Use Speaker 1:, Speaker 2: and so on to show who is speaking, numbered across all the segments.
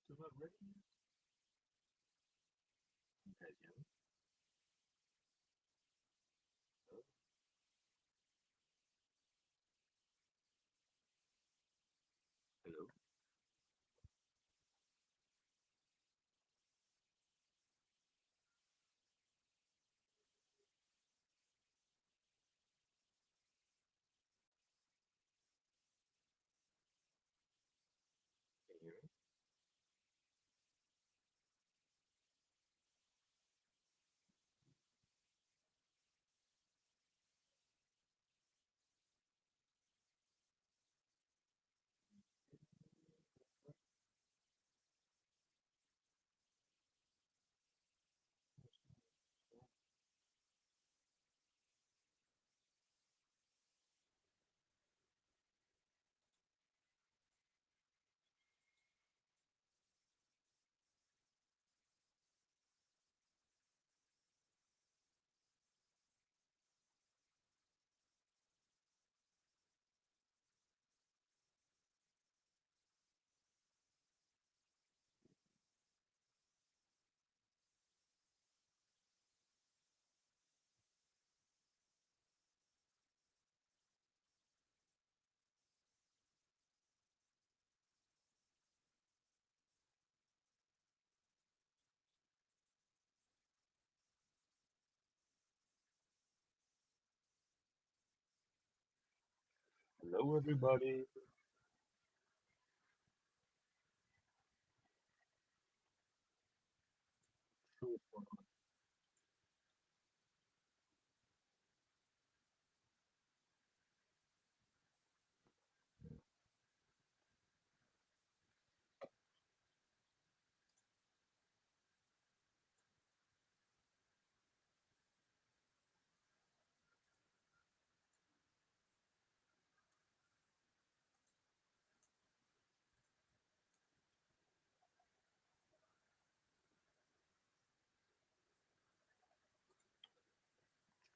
Speaker 1: Still not ready? Okay, yeah. Oh, hello. Can you hear me? Hello, everybody.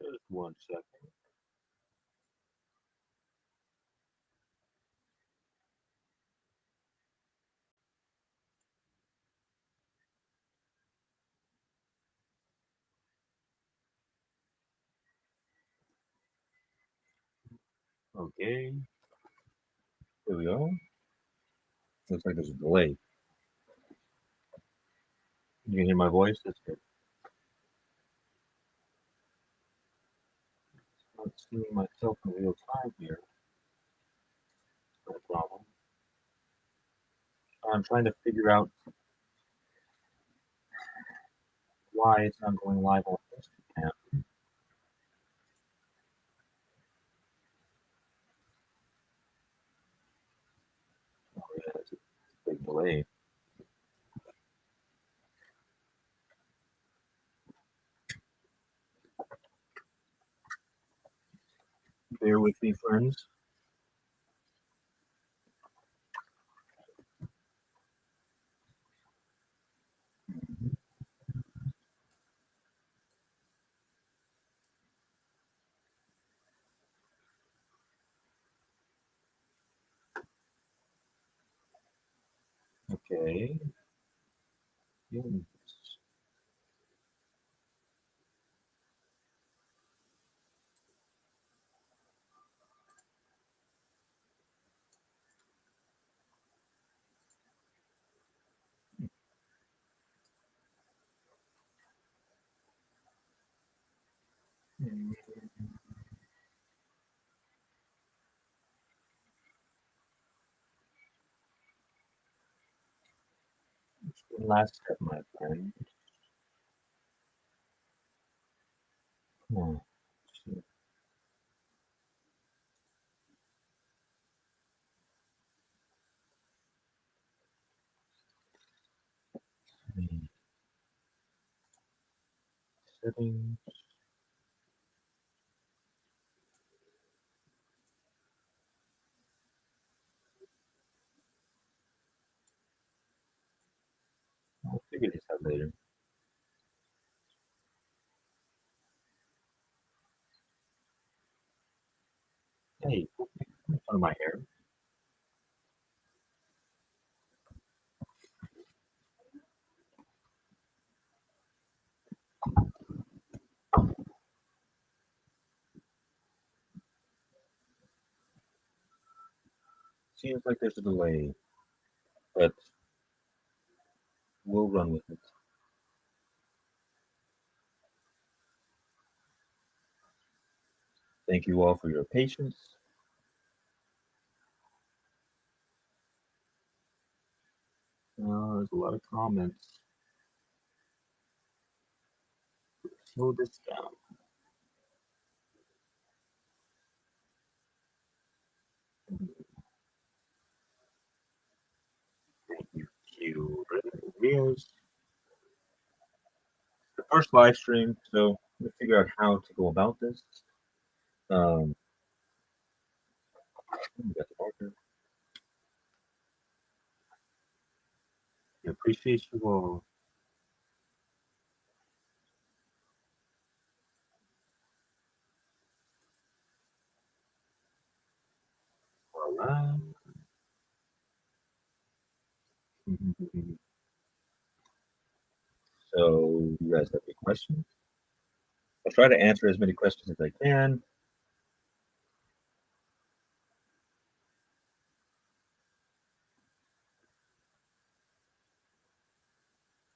Speaker 1: Just 1 second. Okay, here we go. Looks like there's a delay. You can hear my voice? That's good. Not seeing myself in real time here. No problem. I'm trying to figure out why it's not going live on Instagram. Oh, yeah, it's a big delay. Bear with me, friends. Okay. Yes. Last step, my friend. Oh, settings. I'll figure this out later. Hey, in front of my hair. Seems like there's a delay, but we'll run with it. Thank you all for your patience. There's a lot of comments. Slow this down. Thank you, Q. Rios. The first live stream, so we'll figure out how to go about this. We got the marker. I appreciate you all. All right. So, you guys have any questions? I'll try to answer as many questions as I can.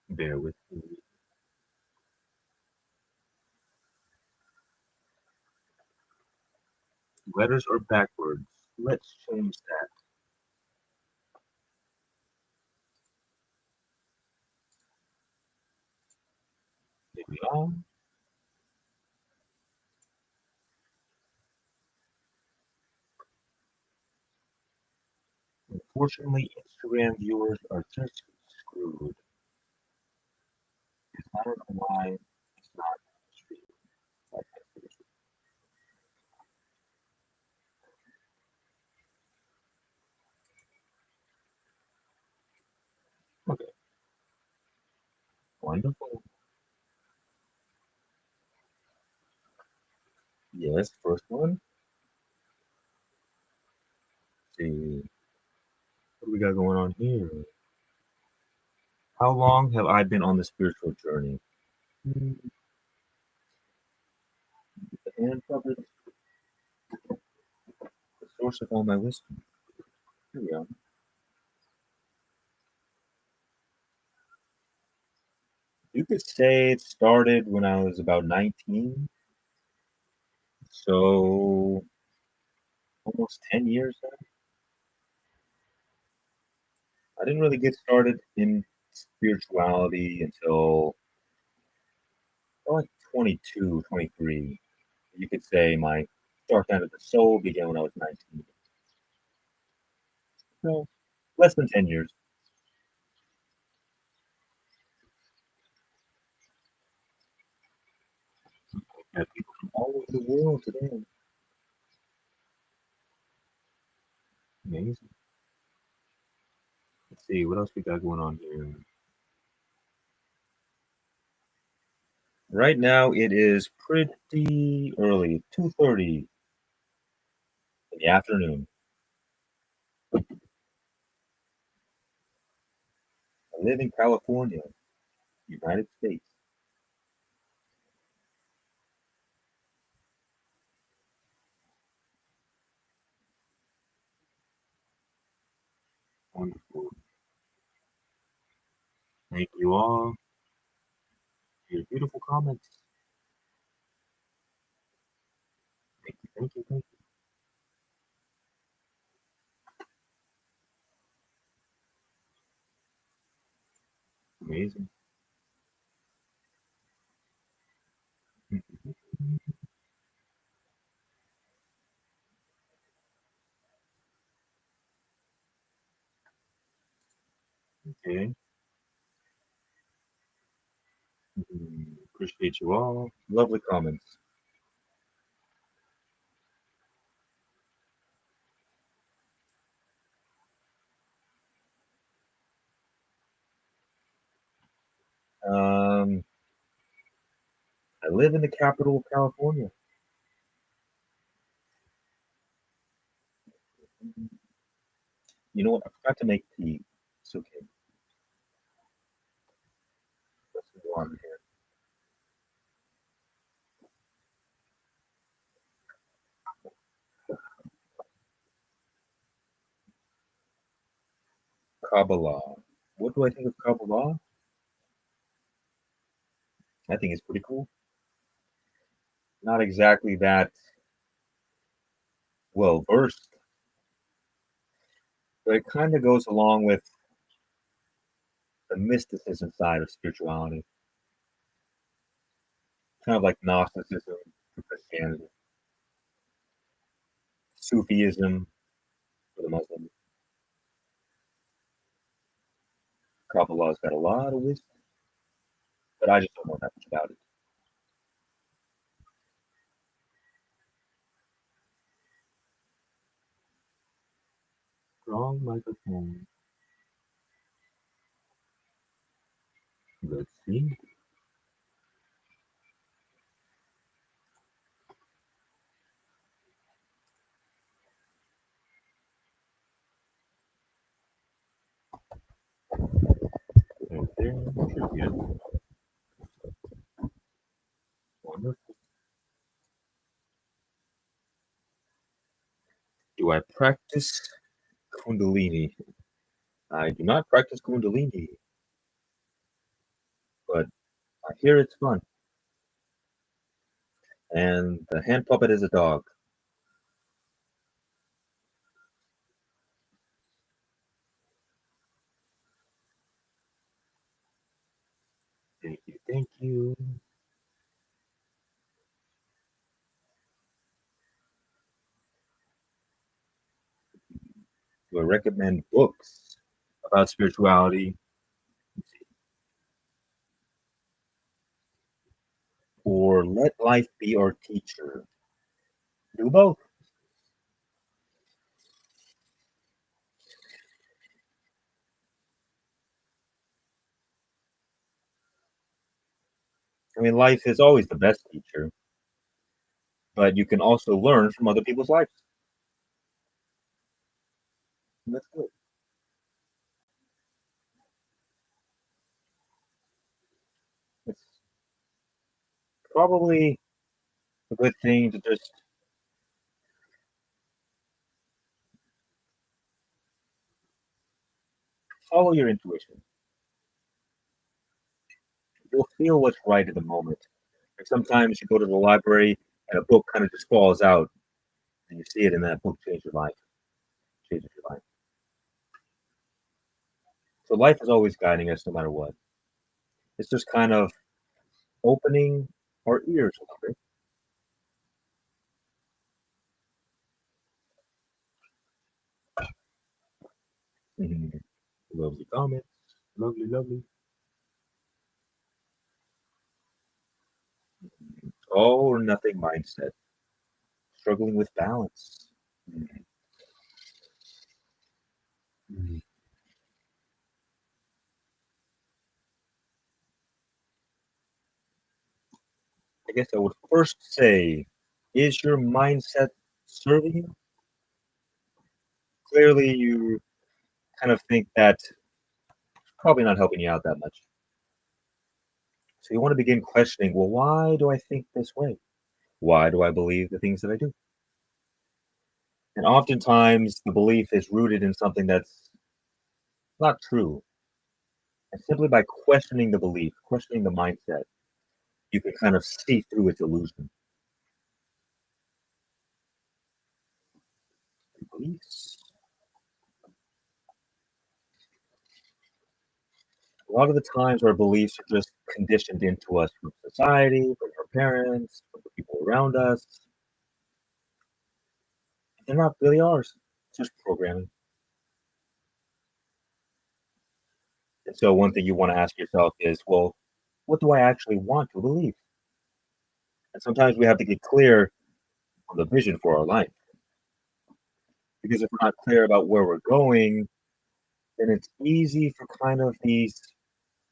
Speaker 1: Bear with me. Letters are backwards. Let's change that. There we are. Unfortunately, Instagram viewers are just screwed. I don't know why it's not streaming. Okay, wonderful. Yes, first one. Let's see, what do we got going on here? How long have I been on the spiritual journey? The hand puppet, the source of all my wisdom. Here we are. You could say it started when I was about 19, so almost 10 years now. I didn't really get started in spirituality until like 22, 23. You could say my dark night of the soul began when I was 19. So less than 10 years. We have people from all over the world today. Amazing. Let's see what else we got going on here. Right now it is pretty early, 2:30 in the afternoon. I live in California, United States. Wonderful. Thank you all for your beautiful comments. Thank you, thank you, thank you. Amazing. Okay. Appreciate you all. Lovely comments. Um, I live in the capital of California. You know what? I forgot to make tea. It's okay. Let's go on here. Kabbalah. What do I think of Kabbalah? I think it's pretty cool. Not exactly that well versed, but it kind of goes along with the mysticism side of spirituality, kind of like Gnosticism for Christianity, Sufism for the Muslims. Kabbalah's got a lot of wisdom, but I just don't know that much about it. Strong microphone. Let's see. Okay, should be it. Wonderful. Do I practice Kundalini? I do not practice Kundalini, but I hear it's fun. And the hand puppet is a dog. Thank you, thank you. Do I recommend books about spirituality or let life be our teacher? Do both. I mean, life is always the best teacher, but you can also learn from other people's lives. And that's good. It's probably a good thing to just follow your intuition. You'll feel what's right at the moment. Like sometimes you go to the library and a book kind of just falls out and you see it and that book changes your life, changes your life. So life is always guiding us no matter what. It's just kind of opening our ears a little bit. Lovely comments. Lovely, lovely. All or nothing mindset. Struggling with balance. Mhm. Mhm. I guess I would first say, is your mindset serving you? Clearly, you kind of think that it's probably not helping you out that much. So you want to begin questioning, well, why do I think this way? Why do I believe the things that I do? And oftentimes, the belief is rooted in something that's not true. And simply by questioning the belief, questioning the mindset, you can kind of see through its illusion. Beliefs. A lot of the times, our beliefs are just conditioned into us from society, from our parents, from the people around us. They're not really ours. It's just programming. And so, one thing you want to ask yourself is, well, what do I actually want to believe? And sometimes we have to get clear on the vision for our life. Because if we're not clear about where we're going, then it's easy for kind of these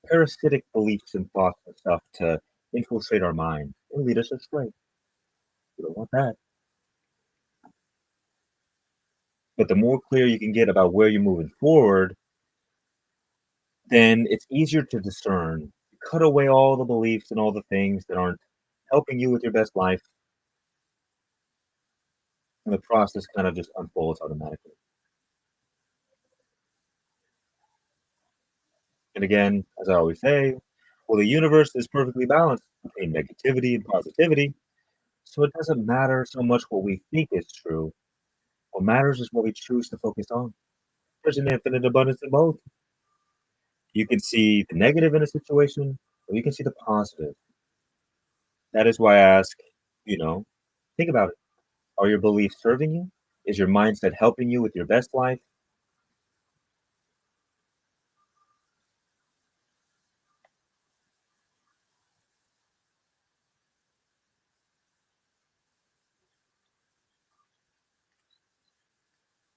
Speaker 1: parasitic beliefs and thoughts and stuff to infiltrate our mind and lead us astray. We don't want that. But the more clear you can get about where you're moving forward, then it's easier to discern. Cut away all the beliefs and all the things that aren't helping you with your best life, and the process kind of just unfolds automatically. And again, as I always say, well, the universe is perfectly balanced between negativity and positivity, so it doesn't matter so much what we think is true. What matters is what we choose to focus on. There's an infinite abundance in both. You can see the negative in a situation, or you can see the positive. That is why I ask, you know, think about it. Are your beliefs serving you? Is your mindset helping you with your best life?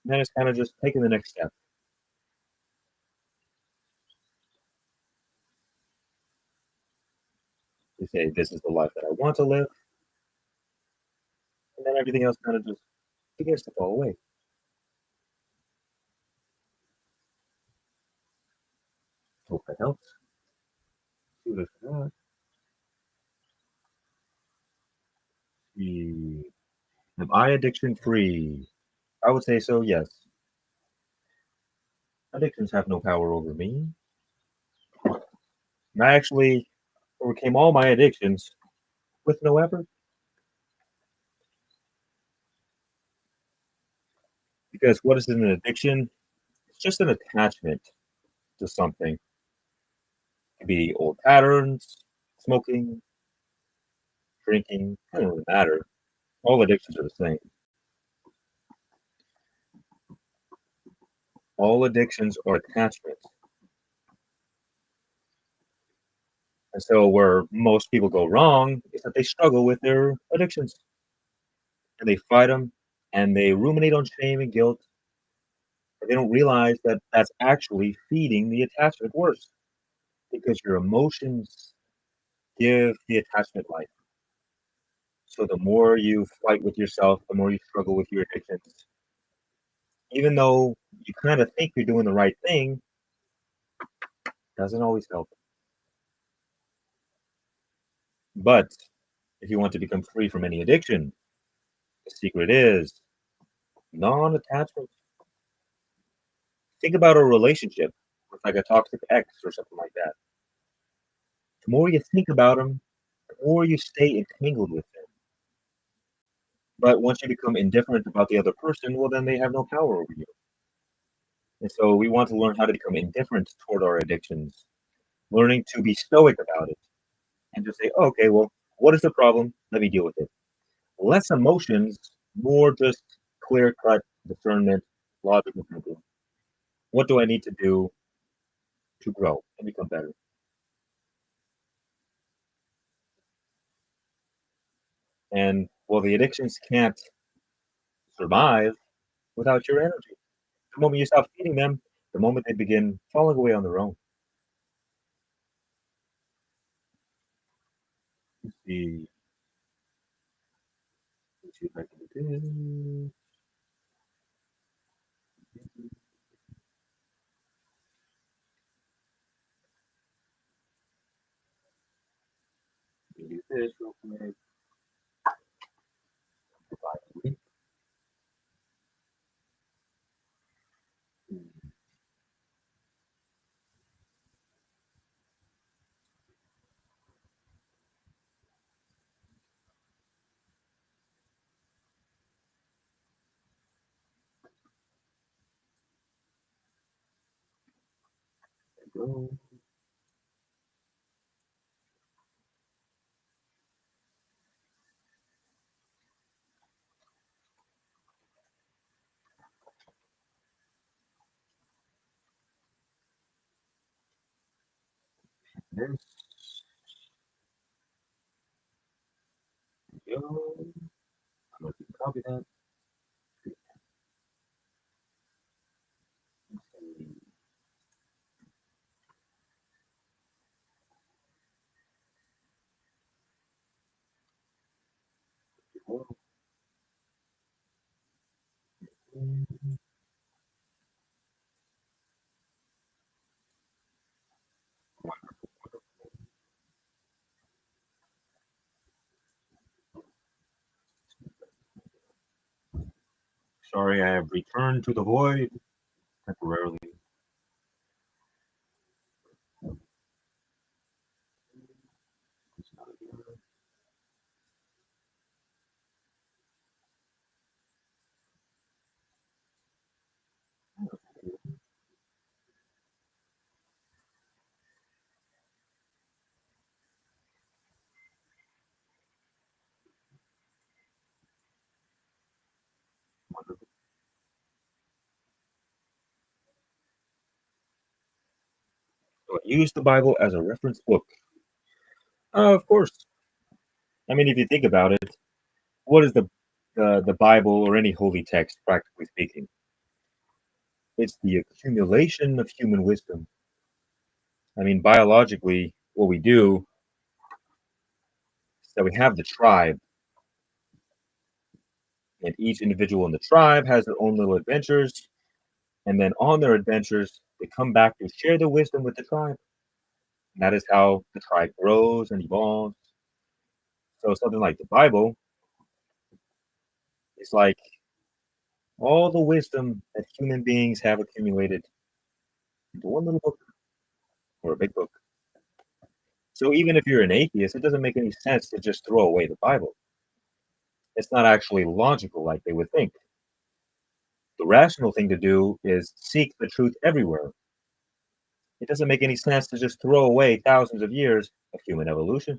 Speaker 1: And then it's kind of just taking the next step. You say, this is the life that I want to live, and then everything else kind of just begins to fall away. Hope that helps. See what it's got. See. Am I addiction free? I would say so, yes. Addictions have no power over me. And I actually overcame all my addictions with no effort because what is an addiction? It's just an attachment to something. It could be old patterns, smoking, drinking, it doesn't really matter. All addictions are the same. All addictions are attachments. And so where most people go wrong is that they struggle with their addictions and they fight them and they ruminate on shame and guilt, but they don't realize that that's actually feeding the attachment worse because your emotions give the attachment life. So the more you fight with yourself, the more you struggle with your addictions. Even though you kind of think you're doing the right thing, doesn't always help. But if you want to become free from any addiction, the secret is non-attachment. Think about a relationship with like a toxic ex or something like that. The more you think about them, the more you stay entangled with them. But once you become indifferent about the other person, well, then they have no power over you. And so we want to learn how to become indifferent toward our addictions, learning to be stoic about it and just say, oh, okay, well, what is the problem? Let me deal with it. Less emotions, more just clear cut discernment, logical thinking. What do I need to do to grow and become better? And well, the addictions can't survive without your energy. The moment you stop feeding them, the moment they begin falling away on their own. Let's see. Let's see if I can do this. Let me do this real quick. Finally. There we go. This. There we go. I'm going to copy that. Sorry, I have returned to the void temporarily. Wonderful. So use the Bible as a reference book. Of course. I mean, if you think about it, what is the Bible or any holy text, practically speaking? It's the accumulation of human wisdom. I mean, biologically, what we do is that we have the tribe, and each individual in the tribe has their own little adventures, and then on their adventures, they come back to share the wisdom with the tribe. And that is how the tribe grows and evolves. So something like the Bible is like all the wisdom that human beings have accumulated into one little book or a big book. So even if you're an atheist, it doesn't make any sense to just throw away the Bible. It's not actually logical like they would think. The rational thing to do is seek the truth everywhere. It doesn't make any sense to just throw away thousands of years of human evolution,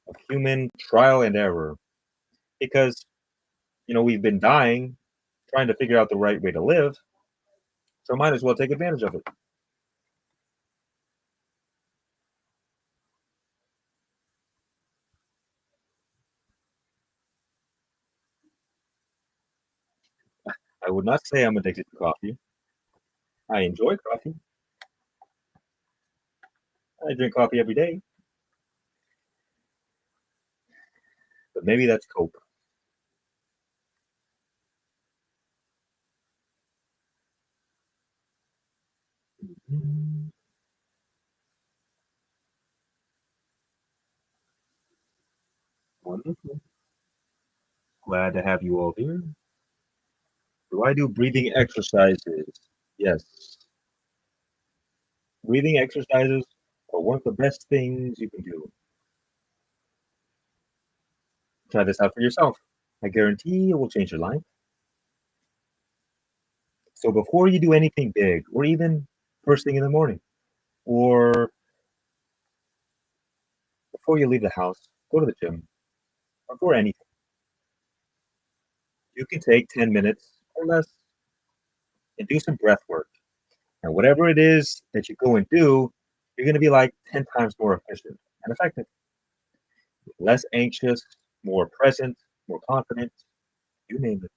Speaker 1: of human trial and error, because we've been dying trying to figure out the right way to live, so might as well take advantage of it. I would not say I'm addicted to coffee. I enjoy coffee. I drink coffee every day, but maybe that's cope. Mm, wonderful. Glad to have you all here. Do I do breathing exercises? Yes. Breathing exercises are one of the best things you can do. Try this out for yourself. I guarantee it will change your life. So before you do anything big, or even first thing in the morning, or before you leave the house, go to the gym, or for anything, you can take 10 minutes or less and do some breath work. And whatever it is that you go and do, you're going to be like 10 times more efficient and effective, less anxious, more present, more confident, you name it.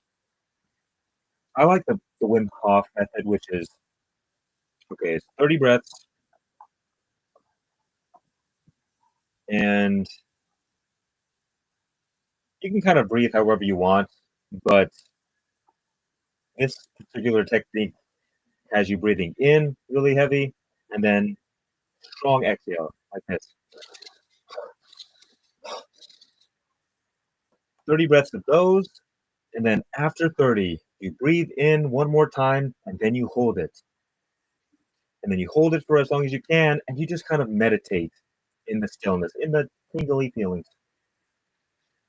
Speaker 1: I like the Wim Hof method, which is okay, it's 30 breaths, and you can kind of breathe however you want, but this particular technique has you breathing in really heavy and then strong exhale like this. 30 breaths of those, and then after 30, you breathe in one more time and then you hold it. And then you hold it for as long as you can, and you just kind of meditate in the stillness, in the tingly feelings.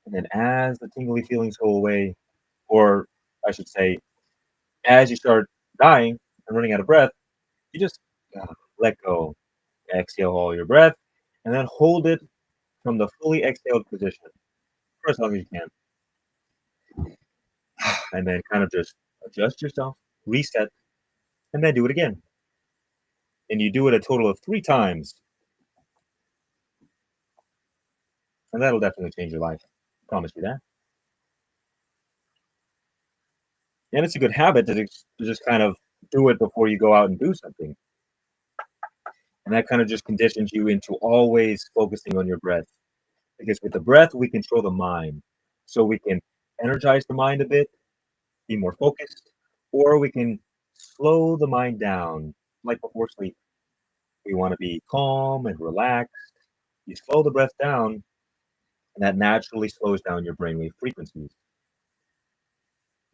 Speaker 1: And then as the tingly feelings go away, or I should say, as you start dying and running out of breath, you just let go. Exhale all your breath, and then hold it from the fully exhaled position for as long as you can. And then kind of just adjust yourself, reset, and then do it again. And you do it a total of 3 times, and that'll definitely change your life. Promise you that. And it's a good habit to just kind of do it before you go out and do something. And that kind of just conditions you into always focusing on your breath. Because with the breath, we control the mind. So we can energize the mind a bit, be more focused, or we can slow the mind down, like before sleep. We want to be calm and relaxed. You slow the breath down, and that naturally slows down your brainwave frequencies.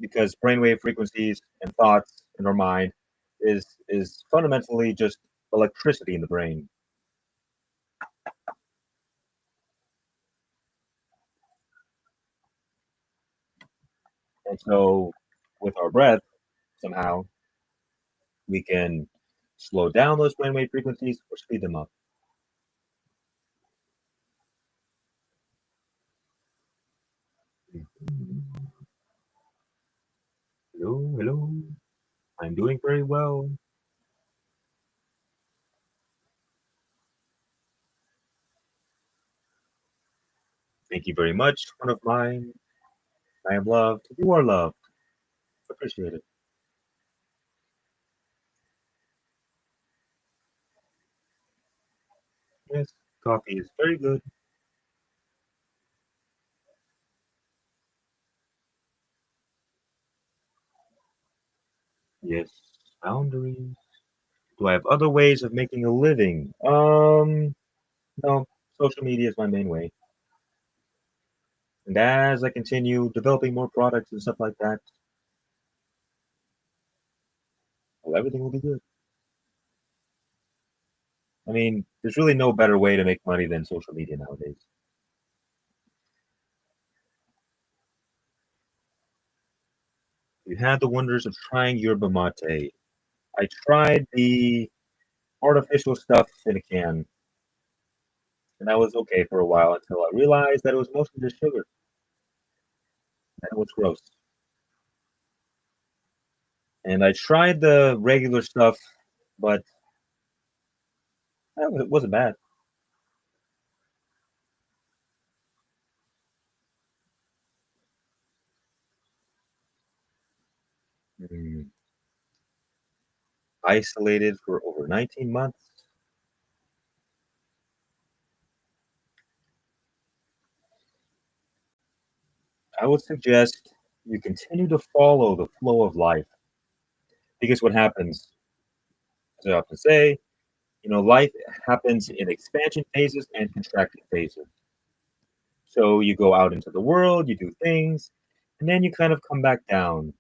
Speaker 1: Because brainwave frequencies and thoughts in our mind is fundamentally just electricity in the brain. And so with our breath, somehow we can slow down those brainwave frequencies or speed them up. I'm doing very well. Thank you very much. One of mine. I am loved. You are loved. Appreciate it. Yes, coffee is very good. Yes, boundaries. Do I have other ways of making a living? No. Social media is my main way. And as I continue developing more products and stuff like that, well, everything will be good. I mean, there's really no better way to make money than social media nowadays. You had the wonders of trying yerba mate. I tried the artificial stuff in a can, and that was okay for a while until I realized that it was mostly just sugar, and it was gross. And I tried the regular stuff, but it wasn't bad. Mm. Isolated for over 19 months. I would suggest you continue to follow the flow of life because what happens, as I often say, life happens in expansion phases and contraction phases. So you go out into the world, you do things, and then you kind of come back down.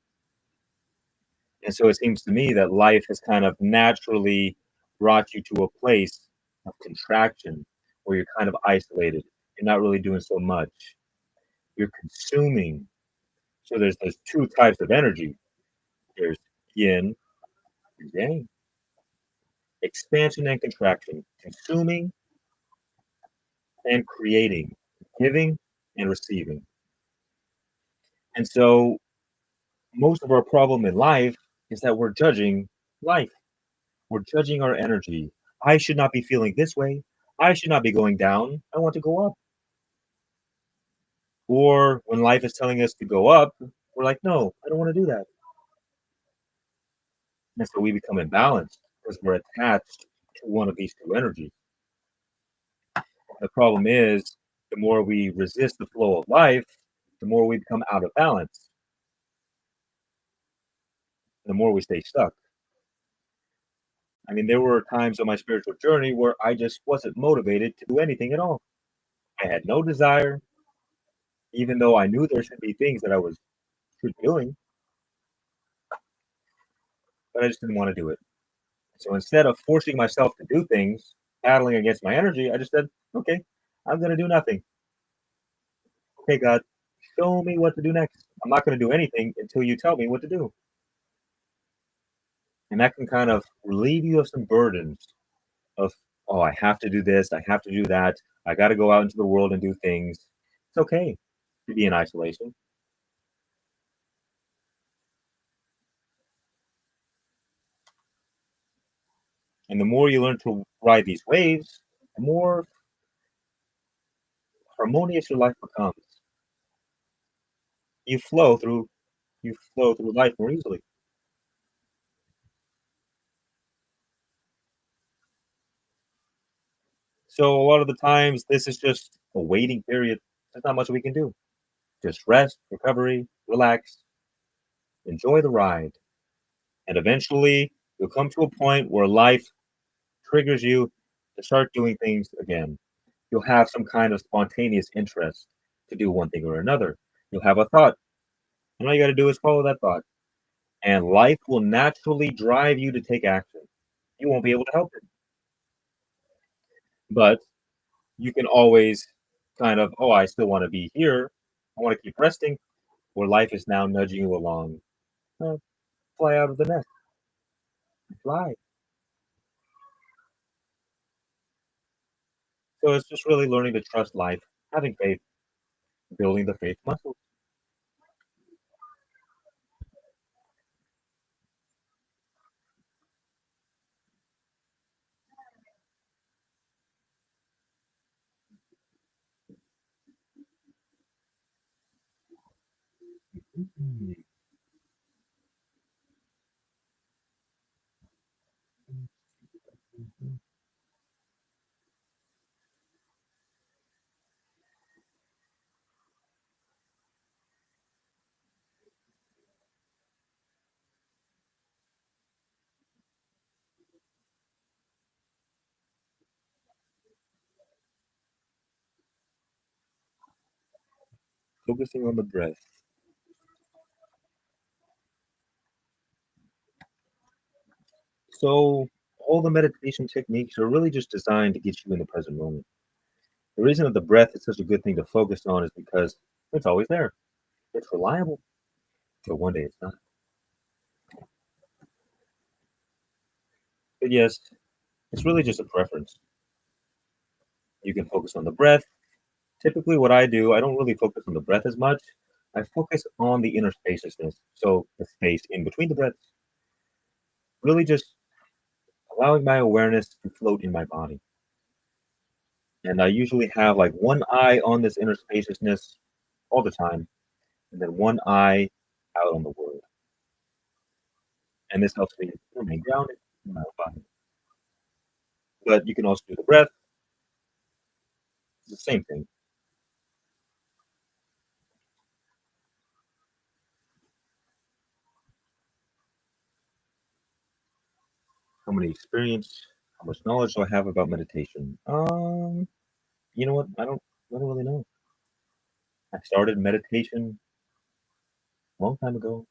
Speaker 1: And so it seems to me that life has kind of naturally brought you to a place of contraction where you're kind of isolated. You're not really doing so much. You're consuming. So there's two types of energy. There's yin and yang, expansion and contraction, consuming and creating, giving and receiving. And so most of our problem in life is that we're judging life. We're judging our energy. I should not be feeling this way. I should not be going down. I want to go up. Or when life is telling us to go up, we're like, no, I don't want to do that. And so we become imbalanced because we're attached to one of these two energies. The problem is, the more we resist the flow of life, the more we become out of balance, the more we stay stuck. I mean, there were times on my spiritual journey where I just wasn't motivated to do anything at all. I had no desire, even though I knew there should be things that I was should be doing, but I just didn't want to do it. So instead of forcing myself to do things, battling against my energy, I just said, okay, I'm going to do nothing. Okay, God, show me what to do next. I'm not going to do anything until you tell me what to do. And that can kind of relieve you of some burdens of, oh, I have to do this, I have to do that, I got to go out into the world and do things. It's okay to be in isolation. And the more you learn to ride these waves, the more harmonious your life becomes. You flow through you flow through life more easily. So a lot of the times this is just a waiting period. There's not much we can do. Just rest, recovery, relax, enjoy the ride. And eventually you'll come to a point where life triggers you to start doing things again. You'll have some kind of spontaneous interest to do one thing or another. You'll have a thought, and all you got to do is follow that thought. And life will naturally drive you to take action. You won't be able to help it. But you can always kind of, oh, I still want to be here. I want to keep resting, where life is now nudging you along. Uh, Fly out of the nest. Fly. So it's just really learning to trust life, having faith, building the faith muscles. Mhm. Focusing on the breath. So, all the meditation techniques are really just designed to get you in the present moment. The reason that the breath is such a good thing to focus on is because it's always there. It's reliable. So one day it's not. But yes, it's really just a preference. You can focus on the breath. Typically, what I do, I don't really focus on the breath as much. I focus on the inner spaciousness. So the space in between the breaths, really just allowing my awareness to float in my body. And I usually have like one eye on this inner spaciousness all the time, and then one eye out on the world. And this helps me remain grounded in my own body. But you can also do the breath, it's the same thing. How many experience, how much knowledge do I have about meditation? You know what? I don't really know. I started meditation a long time ago,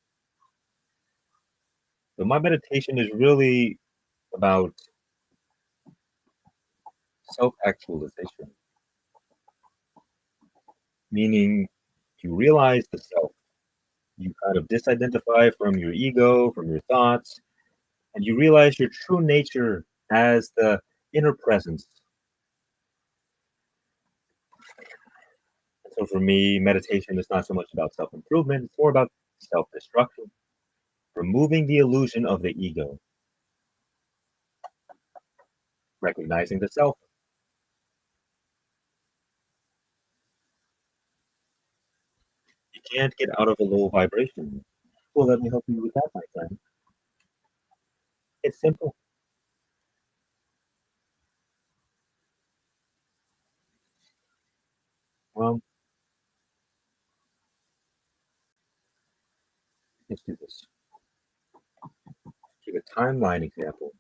Speaker 1: but my meditation is really about self-actualization, meaning you realize the self. You kind of disidentify from your ego, from your thoughts, and you realize your true nature as the inner presence. And so for me, meditation is not so much about self-improvement, it's more about self-destruction, removing the illusion of the ego, recognizing the self. You can't get out of a low vibration. Well, let me help you with that, my friend. It's simple. Well, let's do this. Give a timeline example.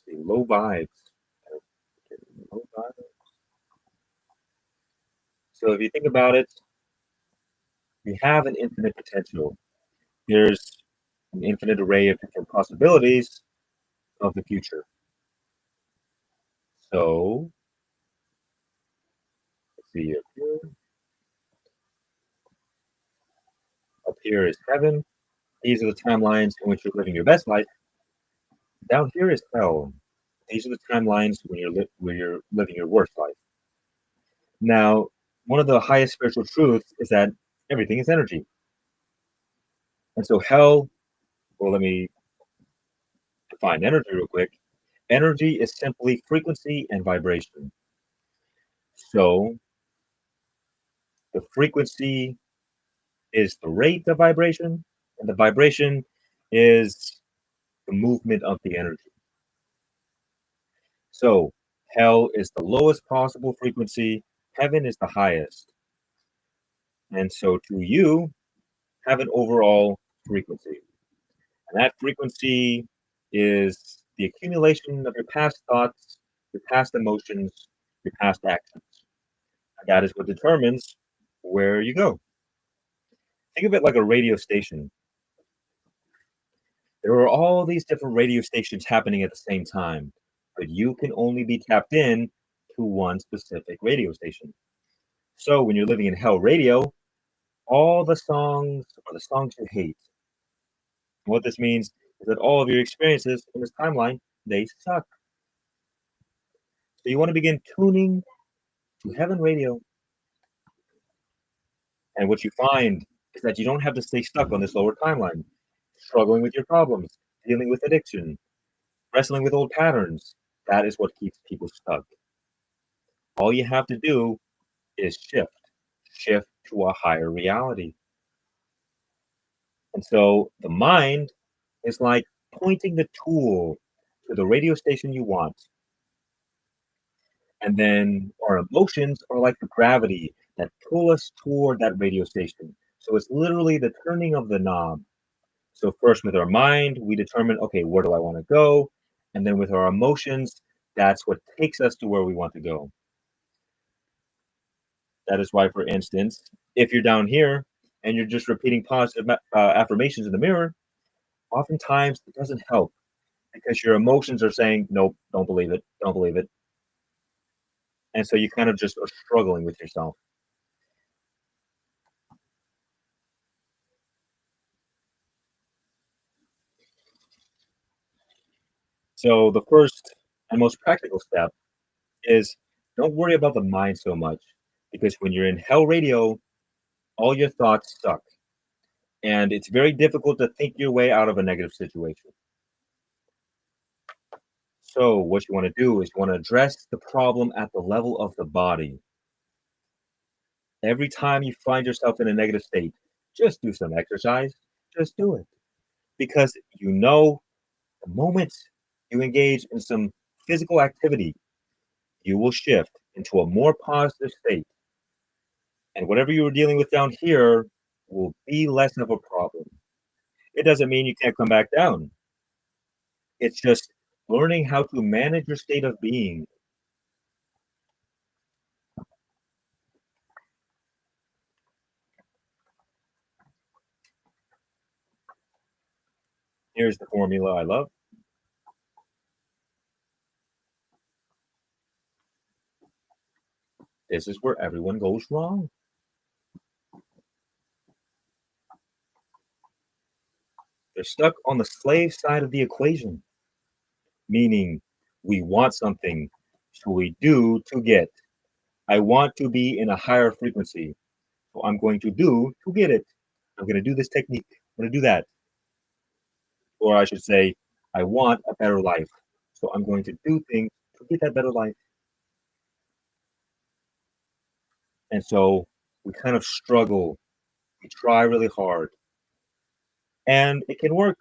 Speaker 1: See, low vibes. Low vibes. So if you think about it, we have an infinite potential. There's an infinite array of different possibilities of the future. So let's see up here is heaven. These are the timelines in which you're living your best life. Down here is hell. These are the timelines when you're living your worst life. Now, one of the highest spiritual truths is that everything is energy. And so hell, well, let me define energy real quick. Energy is simply frequency and vibration. So the frequency is the rate of vibration, and the vibration is the movement of the energy. So hell is the lowest possible frequency, heaven is the highest. And so to you, have an overall frequency. And that frequency is the accumulation of your past thoughts, your past emotions, your past actions. And that is what determines where you go. Think of it like a radio station. There are all these different radio stations happening at the same time, but you can only be tapped in to one specific radio station. So when you're living in hell radio, all the songs are the songs you hate. What this means is that all of your experiences in this timeline, they suck. So you want to begin tuning to Heaven Radio. And what you find is that you don't have to stay stuck on this lower timeline, struggling with your problems, dealing with addiction, wrestling with old patterns. That is what keeps people stuck. All you have to do is shift to a higher reality. And so the mind is like pointing the tool to the radio station you want. And then our emotions are like the gravity that pull us toward that radio station. So it's literally the turning of the knob. So first with our mind, we determine, okay, where do I want to go? And then with our emotions, that's what takes us to where we want to go. That is why, for instance, if you're down here and you're just repeating positive affirmations in the mirror, oftentimes it doesn't help because your emotions are saying, nope, don't believe it, don't believe it. And so you kind of just are struggling with yourself. So the first and most practical step is don't worry about the mind so much because when you're in hell radio, all your thoughts suck. And it's very difficult to think your way out of a negative situation. So what you want to do is you want to address the problem at the level of the body. Every time you find yourself in a negative state, just do some exercise. Just do it. Because you know the moment you engage in some physical activity, you will shift into a more positive state. And whatever you were dealing with down here will be less of a problem. It doesn't mean you can't come back down. It's just learning how to manage your state of being. Here's the formula I love. This is where everyone goes wrong. They're stuck on the slave side of the equation, meaning we want something, so we do to get. I want to be in a higher frequency, so I'm going to do to get it. I'm going to do this technique. I'm going to do that. Or I should say, I want a better life, so I'm going to do things to get that better life. And so we kind of struggle. We try really hard, and it can work.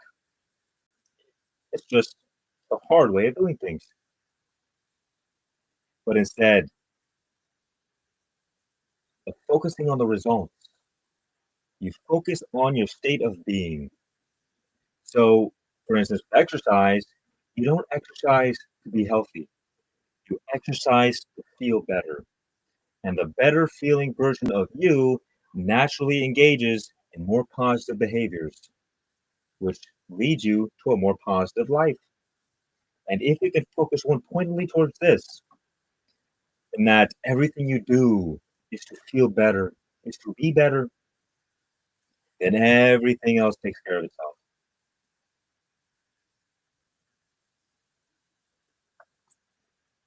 Speaker 1: It's just the hard way of doing things. But instead of focusing on the results, you focus on your state of being. So, for instance, exercise, you don't exercise to be healthy. You exercise to feel better. And the better feeling version of you naturally engages in more positive behaviors, which leads you to a more positive life. And if you can focus one pointedly towards this, and that everything you do is to feel better, is to be better, then everything else takes care of itself.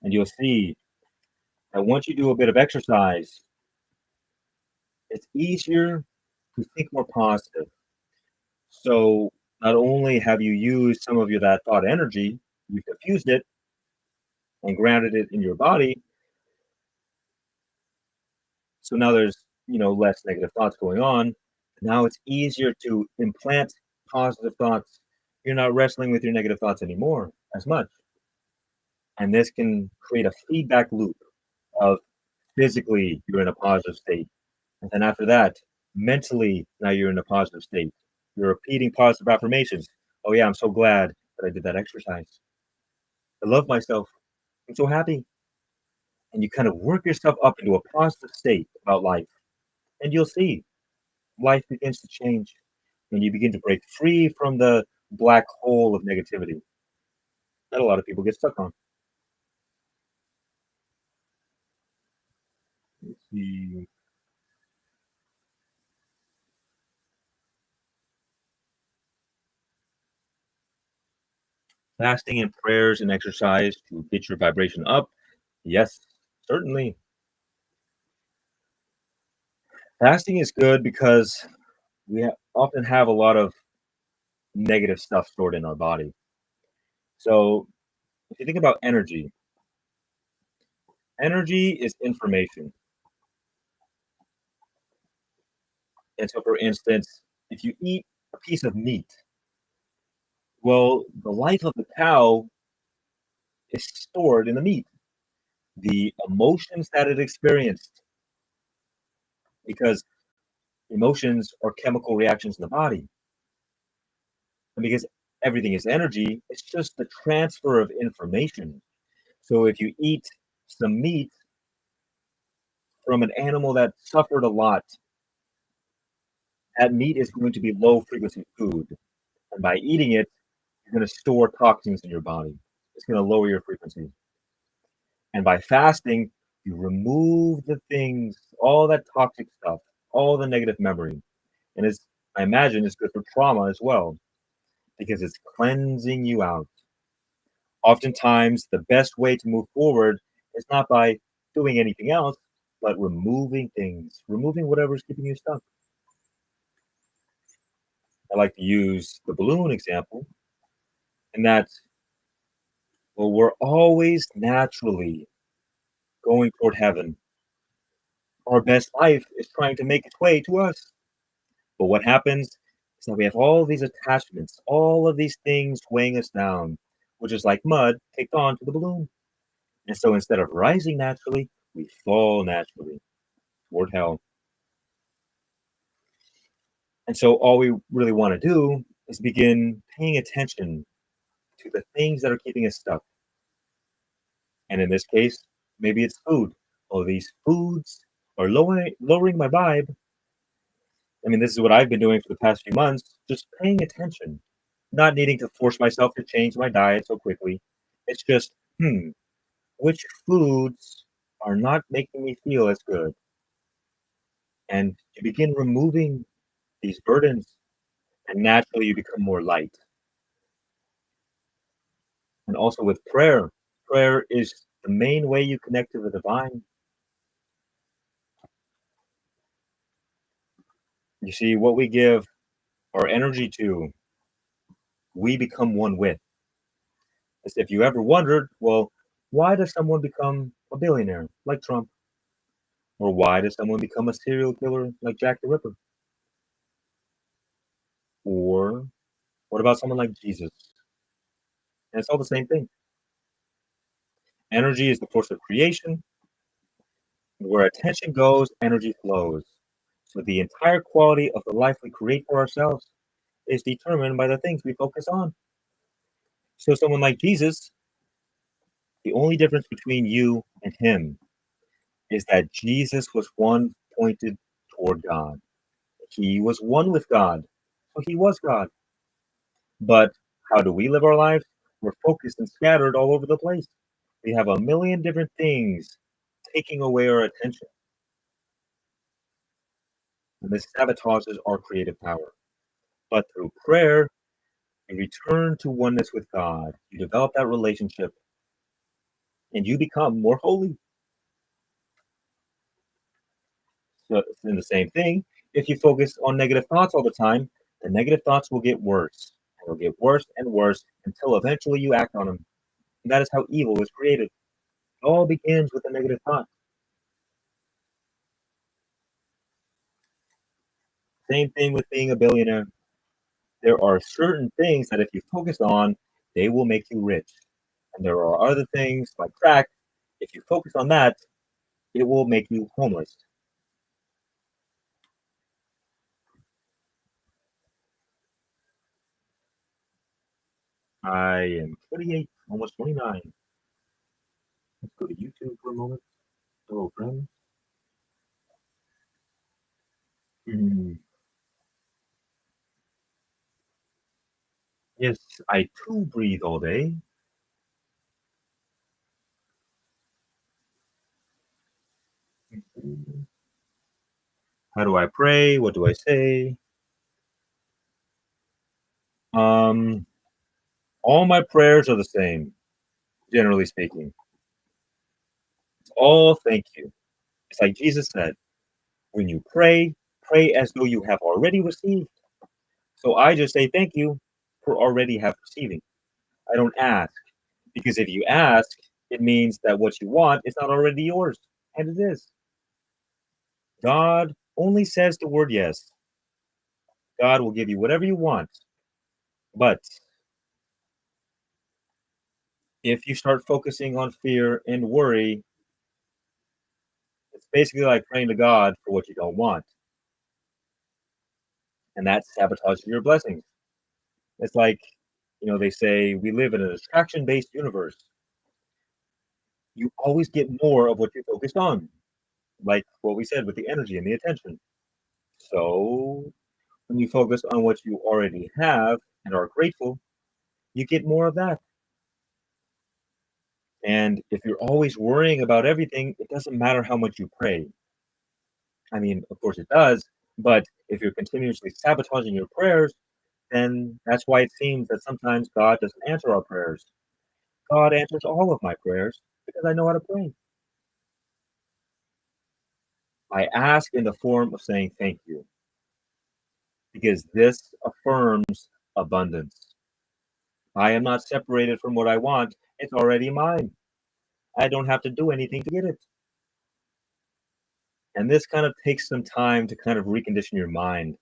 Speaker 1: And you'll see that once you do a bit of exercise, it's easier to think more positive. So not only have you used some of your that thought energy, you've diffused it and grounded it in your body. So now there's less negative thoughts going on. Now it's easier to implant positive thoughts. You're not wrestling with your negative thoughts anymore as much. And this can create a feedback loop of physically you're in a positive state. And then after that, mentally, now you're in a positive state. You're repeating positive affirmations. Oh, yeah, I'm so glad that I did that exercise. I love myself. I'm so happy. And you kind of work yourself up into a positive state about life. And you'll see life begins to change. And you begin to break free from the black hole of negativity that a lot of people get stuck on. Let's see. Fasting and prayers and exercise to get your vibration up. Yes, certainly. Fasting is good because often have a lot of negative stuff stored in our body. So if you think about energy, energy is information. And so, for instance, if you eat a piece of meat. Well, the life of the cow is stored in the meat, the emotions that it experienced, because emotions are chemical reactions in the body. And because everything is energy, it's just the transfer of information. So if you eat some meat from an animal that suffered a lot, that meat is going to be low frequency food. And by eating it, you're going to store toxins in your body. It's going to lower your frequency. And by fasting, you remove the things, all that toxic stuff, all the negative memory. And it's, I imagine it's good for trauma as well, because it's cleansing you out. Oftentimes, the best way to move forward is not by doing anything else, but removing things, removing whatever's keeping you stuck. I like to use the balloon example, and that's, well, we're always naturally going toward heaven. Our best life is trying to make its way to us. But what happens is that we have all these attachments, all of these things weighing us down, which is like mud kicked onto the balloon. And so instead of rising naturally, we fall naturally toward hell. And so all we really want to do is begin paying attention to the things that are keeping us stuck. And in this case, maybe it's food. Oh, these foods are lowering my vibe. I mean, this is what I've been doing for the past few months, just paying attention, not needing to force myself to change my diet so quickly. It's just, which foods are not making me feel as good? And you begin removing these burdens, and naturally you become more light. And also with prayer, prayer is the main way you connect to the divine. You see, what we give our energy to, we become one with. As if you ever wondered, well, why does someone become a billionaire like Trump? Or why does someone become a serial killer like Jack the Ripper? Or what about someone like Jesus? And it's all the same thing. Energy is the force of creation. Where attention goes, energy flows. So the entire quality of the life we create for ourselves is determined by the things we focus on. So someone like Jesus, the only difference between you and him is that Jesus was one pointed toward God. He was one with God. So he was God. But how do we live our lives? We're focused and scattered all over the place. We have a million different things taking away our attention. And this sabotages our creative power. But through prayer, you return to oneness with God. You develop that relationship and you become more holy. So it's in the same thing. If you focus on negative thoughts all the time, the negative thoughts will get worse. And they'll get worse and worse until eventually you act on them. And that is how evil was created. It all begins with a negative thought. Same thing with being a billionaire. There are certain things that if you focus on, they will make you rich. And there are other things like crack. If you focus on that, it will make you homeless. I am 28, almost 29. Let's go to YouTube for a moment. Hello, friends. Hmm. Yes, I too breathe all day. How do I pray? What do I say? Um, all my prayers are the same, generally speaking. It's all thank you. It's like Jesus said, when you pray, pray as though you have already received. So I just say thank you for already have receiving. I don't ask because if you ask, it means that what you want is not already yours, and it is. God only says the word yes. God will give you whatever you want. But if you start focusing on fear and worry, it's basically like praying to God for what you don't want, and that sabotages your blessings. It's like, they say we live in an attraction-based universe. You always get more of what you're focused on, like what we said with the energy and the attention. So when you focus on what you already have and are grateful, you get more of that. And if you're always worrying about everything, it doesn't matter how much you pray. I mean, of course it does, but if you're continuously sabotaging your prayers, then that's why it seems that sometimes God doesn't answer our prayers. God answers all of my prayers because I know how to pray. I ask in the form of saying thank you because this affirms abundance. I am not separated from what I want, it's already mine. I don't have to do anything to get it. And this kind of takes some time to kind of recondition your mind,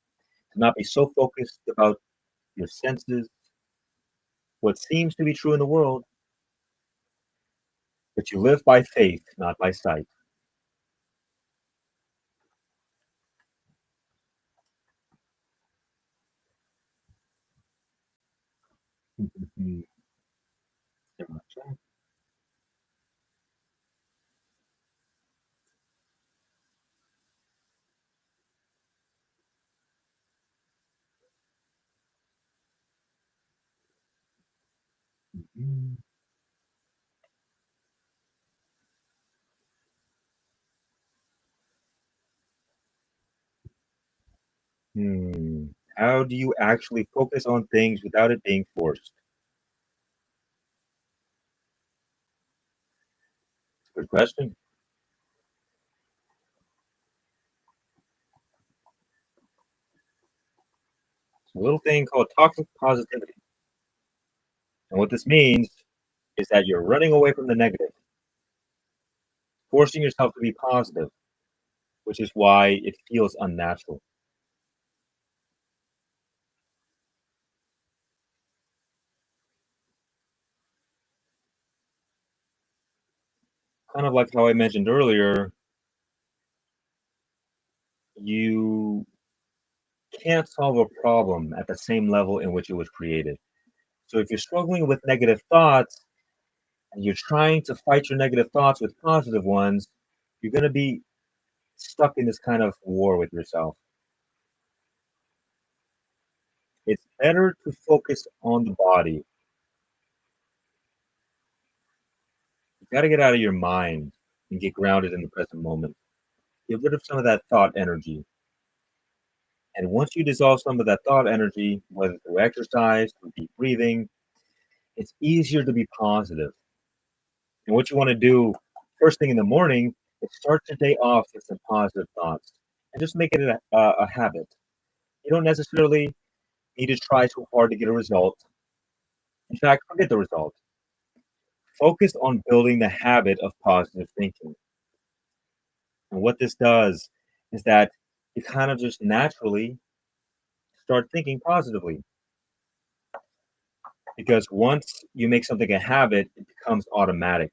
Speaker 1: to not be so focused about your senses, what seems to be true in the world, but you live by faith, not by sight. Mhm. Mhm. Hmm. How do you actually focus on things without it being forced? Good question. It's a little thing called toxic positivity. And what this means is that you're running away from the negative, forcing yourself to be positive, which is why it feels unnatural. Kind of like how I mentioned earlier, you can't solve a problem at the same level in which it was created. So if you're struggling with negative thoughts and you're trying to fight your negative thoughts with positive ones, you're going to be stuck in this kind of war with yourself. It's better to focus on the body. You got to get out of your mind and get grounded in the present moment. Get rid of some of that thought energy. And once you dissolve some of that thought energy, whether through exercise, through deep breathing, it's easier to be positive. And what you want to do first thing in the morning is start your day off with some positive thoughts and just make it a habit. You don't necessarily need to try too hard to get a result. In fact, forget the result. Focus on building the habit of positive thinking. And what this does is that you kind of just naturally start thinking positively because once you make something a habit, it becomes automatic.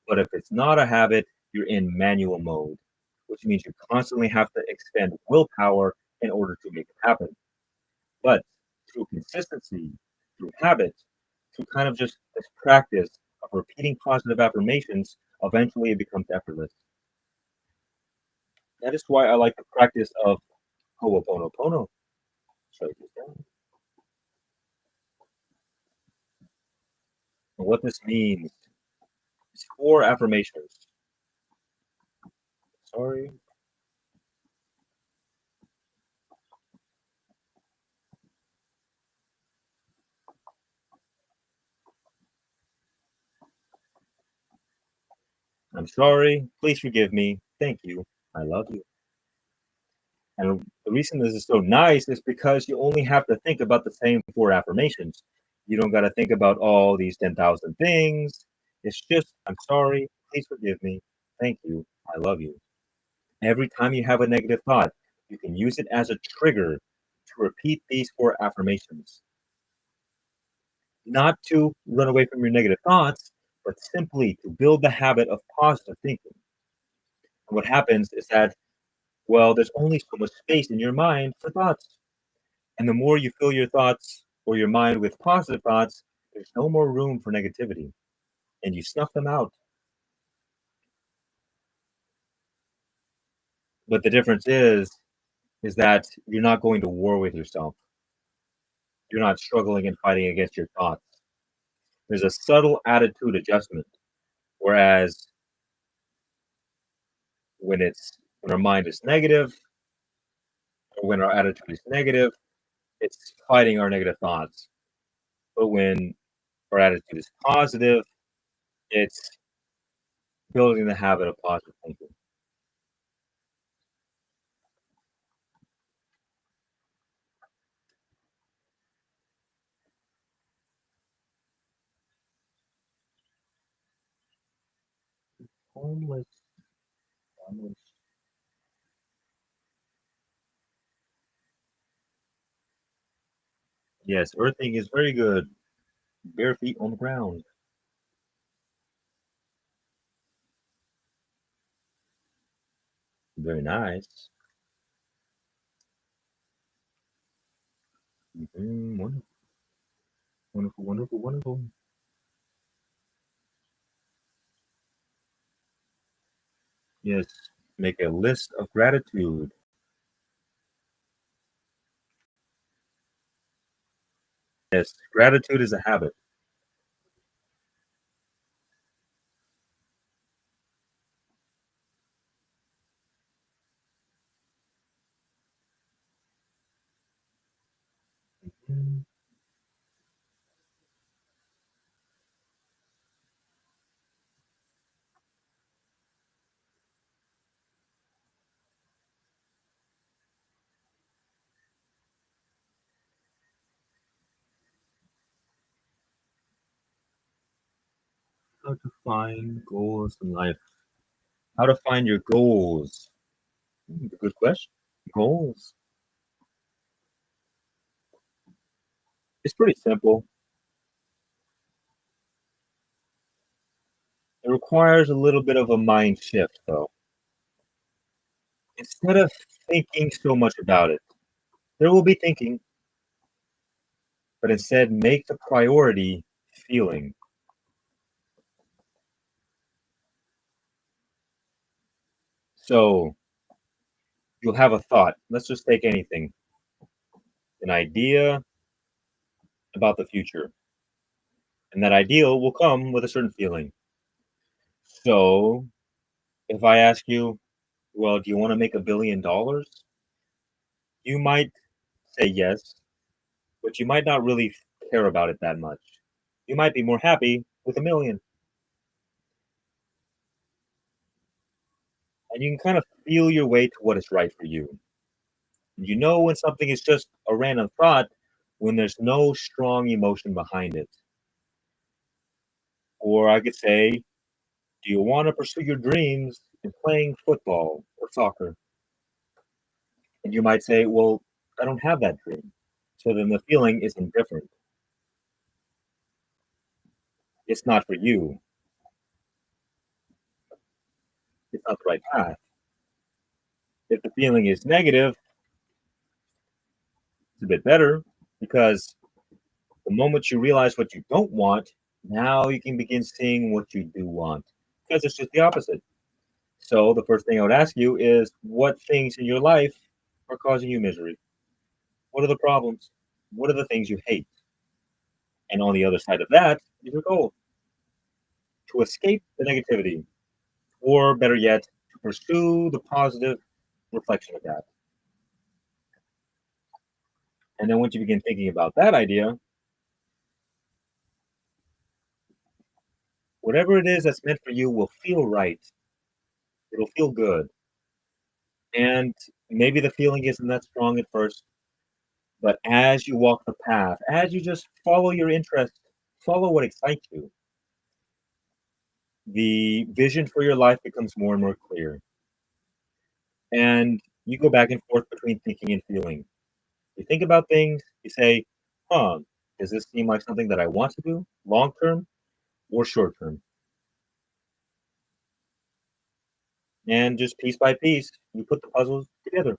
Speaker 1: But if it's not a habit, you're in manual mode, which means you constantly have to expend willpower in order to make it happen. But through consistency, through habit, through kind of just this practice of repeating positive affirmations, eventually it becomes effortless. That is why I like the practice of Ho'oponopono. So this down. And what this means is four affirmations. Sorry, I'm sorry, please forgive me, thank you, I love you. And the reason this is so nice is because you only have to think about the same four affirmations. You don't got to think about all these 10,000 things. It's just, I'm sorry, please forgive me, thank you, I love you. Every time you have a negative thought, you can use it as a trigger to repeat these four affirmations, not to run away from your negative thoughts, but simply to build the habit of positive thinking. And what happens is that, well, there's only so much space in your mind for thoughts. And the more you fill your thoughts or your mind with positive thoughts, there's no more room for negativity. And you snuff them out. But the difference is that you're not going to war with yourself. You're not struggling and fighting against your thoughts. There's a subtle attitude adjustment. Whereas when our mind is negative or when our attitude is negative, it's fighting our negative thoughts. But when our attitude is positive, it's building the habit of positive thinking. Homeless, homeless. Yes, earthing is very good. Bare feet on the ground. Very nice. Wonderful, wonderful, wonderful, wonderful. Yes, make a list of gratitude. Yes, gratitude is a habit. Mm, How to find goals in life. How to find your goals. Good question. Goals. It's pretty simple. It requires a little bit of a mind shift, though. Instead of thinking so much about it, there will be thinking, but instead make the priority feeling. So you'll have a thought. Let's just take anything, an idea about the future. And that ideal will come with a certain feeling. So if I ask you, well, do you want to make $1 billion? You might say yes, but you might not really care about it that much. You might be more happy with 1 million. And you can kind of feel your way to what is right for you. You know when something is just a random thought when there's no strong emotion behind it. Or I could say, do you want to pursue your dreams in playing football or soccer? And you might say, well, I don't have that dream. So then the feeling is indifferent. It's not for you. It's not the right path. If the feeling is negative, it's a bit better because the moment you realize what you don't want, now you can begin seeing what you do want because it's just the opposite. So the first thing I would ask you is what things in your life are causing you misery? What are the problems? What are the things you hate? And on the other side of that is your goal to escape the negativity, or better yet, to pursue the positive reflection of that. And then once you begin thinking about that idea, whatever it is that's meant for you will feel right. It'll feel good. And maybe the feeling isn't that strong at first, but as you walk the path, as you just follow your interest, follow what excites you, the vision for your life becomes more and more clear. And you go back and forth between thinking and feeling. You think about things, you say, huh, does this seem like something that I want to do long term or short term? And just piece by piece, you put the puzzles together.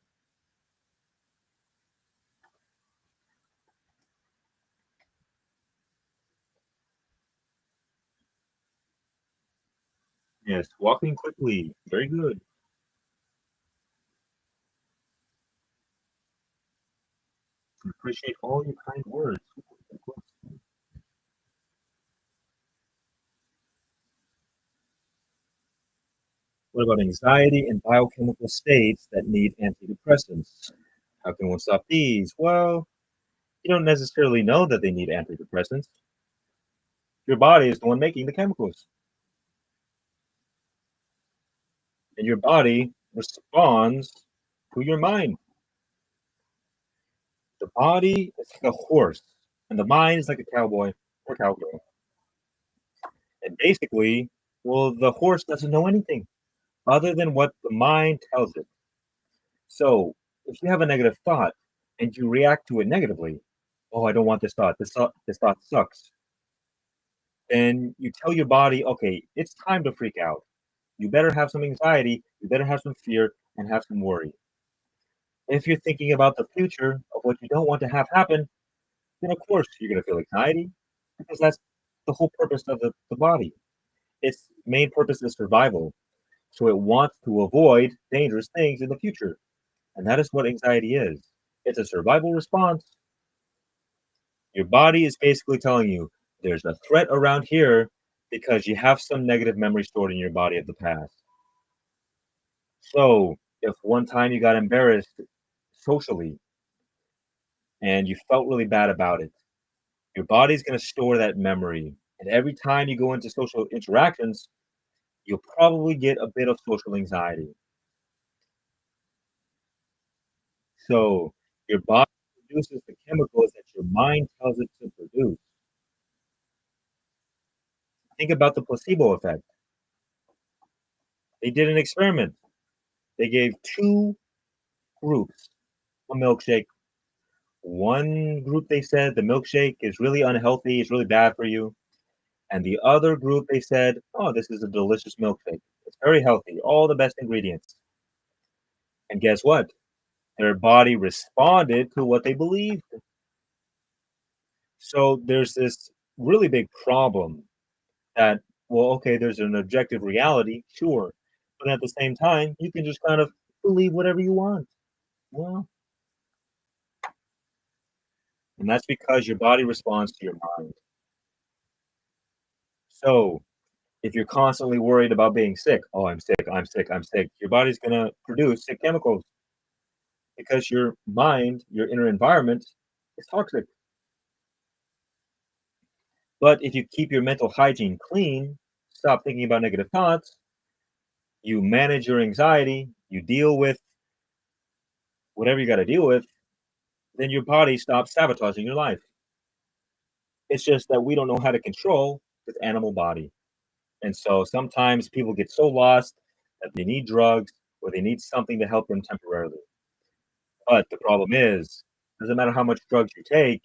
Speaker 1: Yes, walking quickly. Very good. Appreciate all your kind words. What about anxiety and biochemical states that need antidepressants? How can one stop these? Well, you don't necessarily know that they need antidepressants. Your body is the one making the chemicals, and your body responds to your mind. The body is like a horse, and the mind is like a cowboy or cowgirl. And basically, well, the horse doesn't know anything other than what the mind tells it. So if you have a negative thought and you react to it negatively, oh, I don't want this thought. This thought sucks. Then you tell your body, okay, it's time to freak out. You better have some anxiety, you better have some fear, and have some worry. If you're thinking about the future of what you don't want to have happen, then of course you're going to feel anxiety because that's the whole purpose of the body. Its main purpose is survival. So it wants to avoid dangerous things in the future. And that is what anxiety is. It's a survival response. Your body is basically telling you there's a threat around here because you have some negative memory stored in your body of the past. So if one time you got embarrassed socially and you felt really bad about it, your body's going to store that memory. And every time you go into social interactions, you'll probably get a bit of social anxiety. So your body produces the chemicals that your mind tells it to produce. Think about the placebo effect. They did an experiment. They gave two groups a milkshake. One group, they said the milkshake is really unhealthy, it's really bad for you. And the other group, they said, oh, this is a delicious milkshake. It's very healthy, all the best ingredients. And guess what? Their body responded to what they believed. So there's this really big problem that, well, okay, there's an objective reality, sure. But at the same time, you can just kind of believe whatever you want. Well, and that's because your body responds to your mind. So if you're constantly worried about being sick, oh, I'm sick, I'm sick, I'm sick, your body's going to produce sick chemicals because your mind, your inner environment is toxic. But if you keep your mental hygiene clean, stop thinking about negative thoughts, you manage your anxiety, you deal with whatever you got to deal with, then your body stops sabotaging your life. It's just that we don't know how to control this animal body. And so sometimes people get so lost that they need drugs or they need something to help them temporarily. But the problem is, doesn't matter how much drugs you take,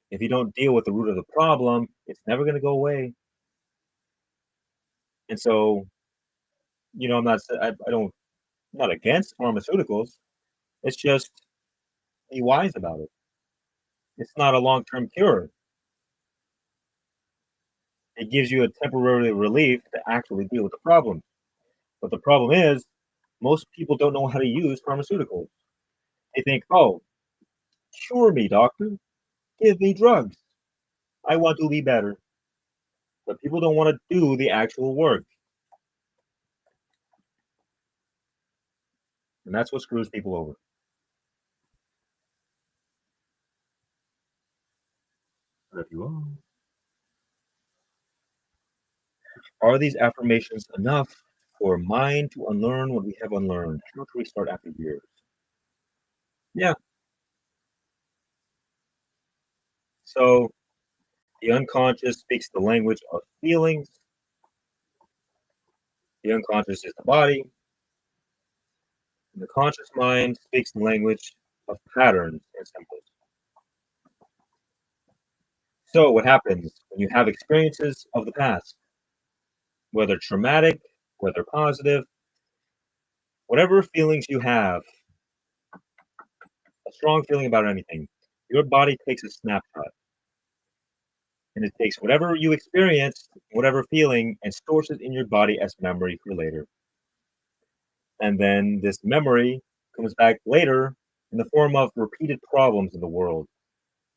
Speaker 1: if you don't deal with the root of the problem, it's never going to go away. And so, I'm not, I don't, I'm not against pharmaceuticals. It's just be wise about it. It's not a long term cure. It gives you a temporary relief to actually deal with the problem. But the problem is, most people don't know how to use pharmaceuticals. They think, oh, cure me, doctor. Give me drugs. I want to be better. But people don't want to do the actual work. And that's what screws people over. But if you are these affirmations enough for mind to unlearn what we have unlearned? How to restart after years? Yeah. So the unconscious speaks the language of feelings. The unconscious is the body. And the conscious mind speaks the language of patterns and symbols. So, what happens when you have experiences of the past, whether traumatic, whether positive, whatever feelings you have, a strong feeling about anything, your body takes a snapshot and it takes whatever you experienced, whatever feeling, and stores it in your body as memory for later. And then this memory comes back later in the form of repeated problems in the world.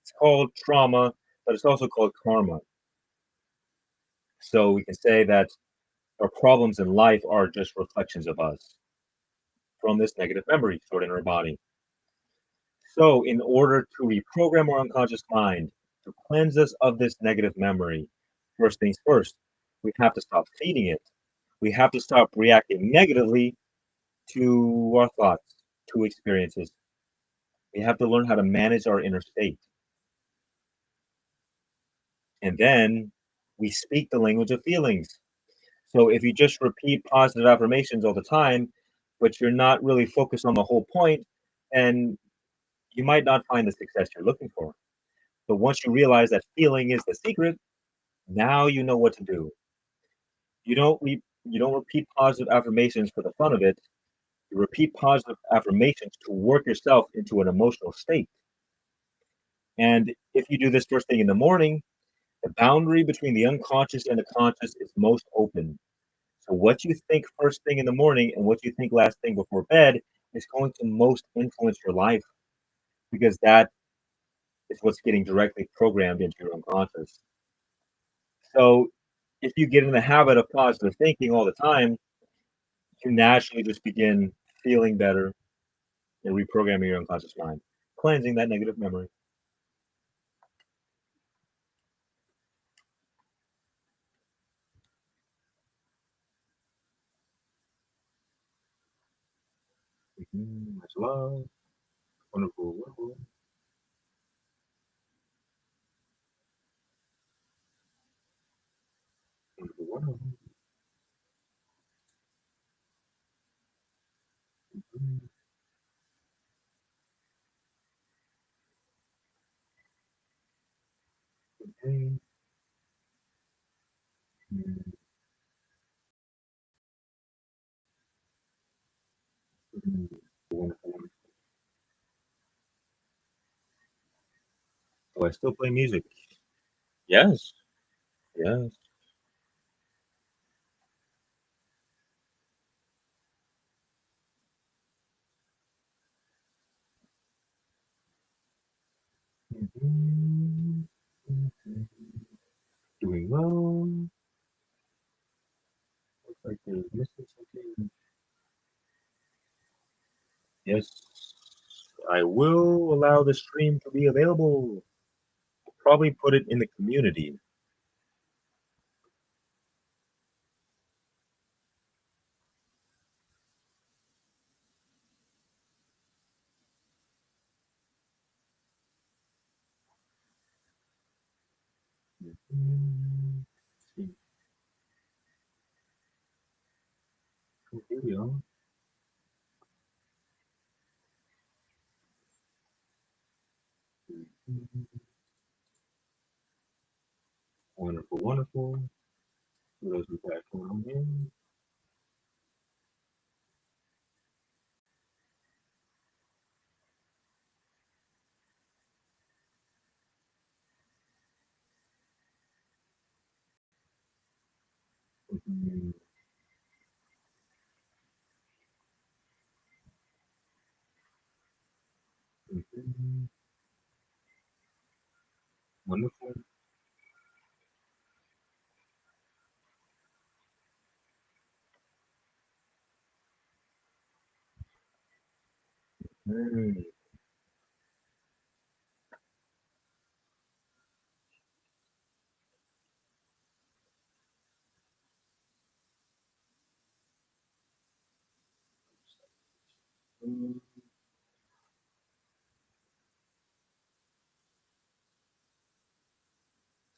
Speaker 1: It's called trauma, but it's also called karma. So we can say that our problems in life are just reflections of us from this negative memory stored in our body. So, in order to reprogram our unconscious mind, to cleanse us of this negative memory, first things first, we have to stop feeding it. We have to stop reacting negatively to our thoughts, to experiences. We have to learn how to manage our inner state. And then we speak the language of feelings. So if you just repeat positive affirmations all the time, but you're not really focused on the whole point, and you might not find the success you're looking for. But once you realize that feeling is the secret, now you know what to do. You don't repeat positive affirmations for the fun of it. You repeat positive affirmations to work yourself into an emotional state. And if you do this first thing in the morning, the boundary between the unconscious and the conscious is most open. So what you think first thing in the morning and what you think last thing before bed is going to most influence your life because that is what's getting directly programmed into your unconscious. So if you get in the habit of positive thinking all the time, you naturally just begin feeling better and reprogramming your unconscious mind, cleansing that negative memory. Much love. Wonderful, wonderful, wonderful, wonderful. Mhm, okay, mhm, mhm. Wonderful, wonderful. Do I still play music? Yes, yes. Mhm, mhm. Doing well. Looks like there's missing something. Yes, I will allow the stream to be available. Probably put it in the community. Mhm. See, here we are. Mhm. Wonderful, wonderful. For those who got going on here. Mhm, mhm. Wonderful. Mm, mm,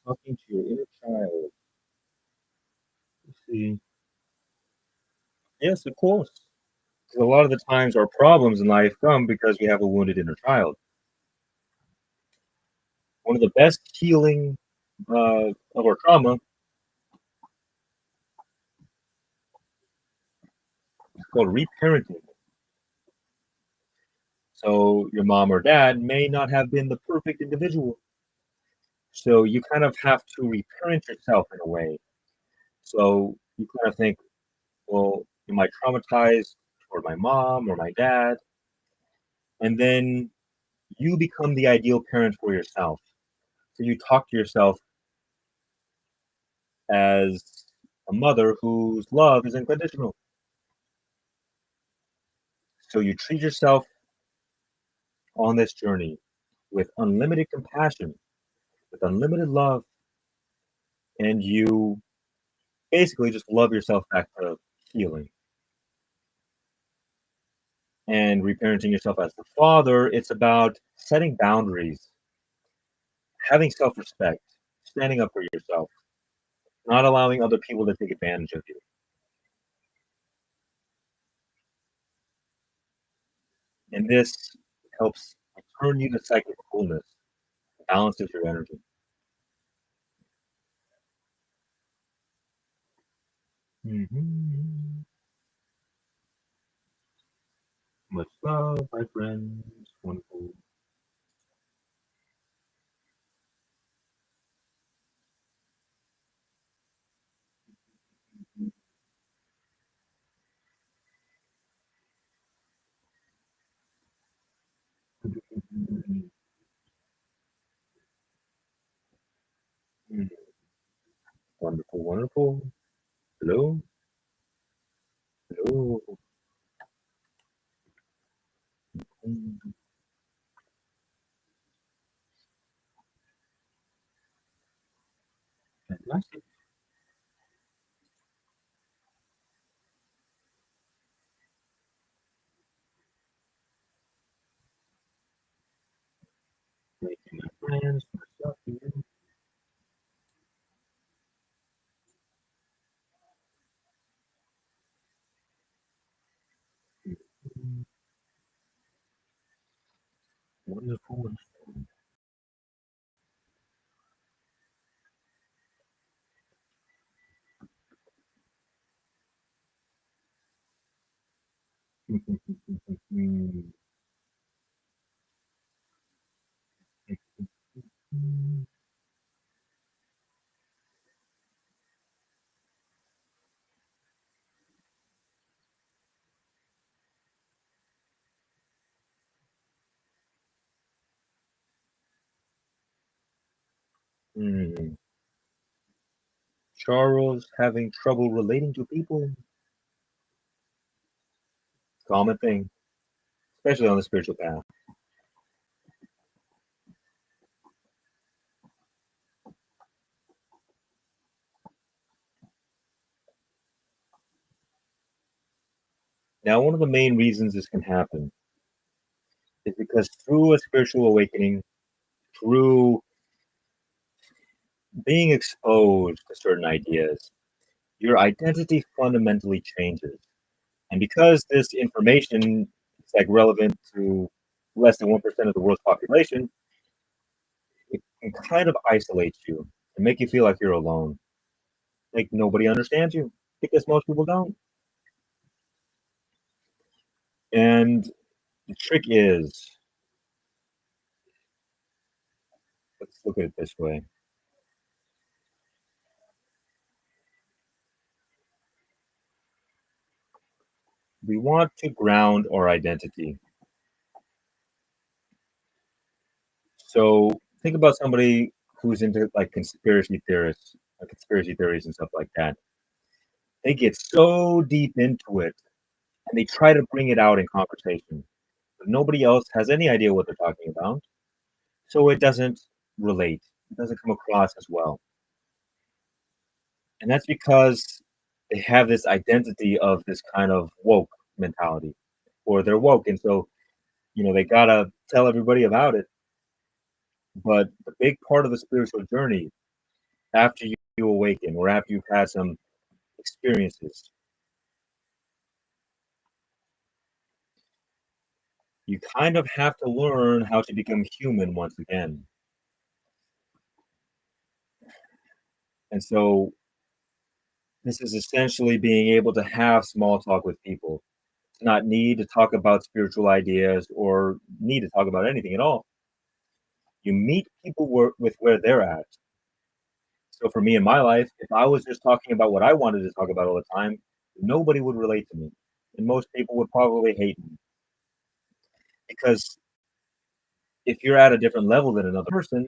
Speaker 1: talking to your inner child. Let's see. Yes, of course. 'Cause a lot of the times our problems in life come because we have a wounded inner child. One of the best healing of our trauma is called reparenting. So your mom or dad may not have been the perfect individual. So you kind of have to reparent yourself in a way. So you kind of think, well, am I traumatized toward my mom or my dad? And then you become the ideal parent for yourself. So you talk to yourself as a mother whose love is unconditional. So you treat yourself on this journey with unlimited compassion, with unlimited love, and you basically just love yourself back to healing. And reparenting yourself as the father, it's about setting boundaries, having self respect, standing up for yourself, not allowing other people to take advantage of you. And this helps return you to psychic wholeness, balances your energy. Mhm. Much love, my friends. Wonderful. Mm. Wonderful, wonderful. Hello, hello. Mm, fantastic. Thank you, my friends. Myself, you. Mm, wonderful, wonderful. Mm, mm, mm. Charles having trouble relating to people. Common thing, especially on the spiritual path. Now, one of the main reasons this can happen is because through a spiritual awakening, through being exposed to certain ideas, your identity fundamentally changes. And because this information is like relevant to less than 1% of the world's population, it can kind of isolate you and make you feel like you're alone. Like nobody understands you because most people don't. And the trick is, let's look at it this way. We want to ground our identity. So think about somebody who's into like conspiracy theorists, conspiracy theories and stuff like that. They get so deep into it and they try to bring it out in conversation. But nobody else has any idea what they're talking about. So it doesn't relate. It doesn't come across as well. And that's because they have this identity of this kind of woke mentality, or they're woke. And so, they gotta tell everybody about it. But the big part of the spiritual journey, after you awaken or after you've had some experiences, you kind of have to learn how to become human once again. And so this is essentially being able to have small talk with people, to not need to talk about spiritual ideas or need to talk about anything at all. You meet people with where they're at. So for me in my life, if I was just talking about what I wanted to talk about all the time, nobody would relate to me. And most people would probably hate me because if you're at a different level than another person,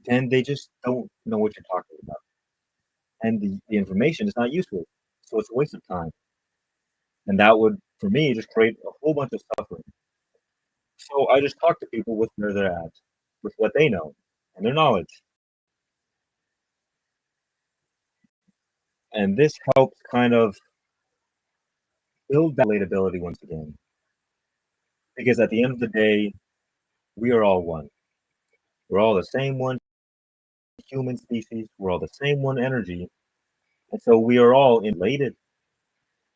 Speaker 1: then they just don't know what you're talking about. And the information is not useful. So it's a waste of time. And that would, for me, just create a whole bunch of suffering. So I just talk to people with where they're at, with what they know and their knowledge. And this helps kind of build that relatability once again. Because at the end of the day, we are all one. We're all the same one human species. We're all the same one energy. And so we are all related.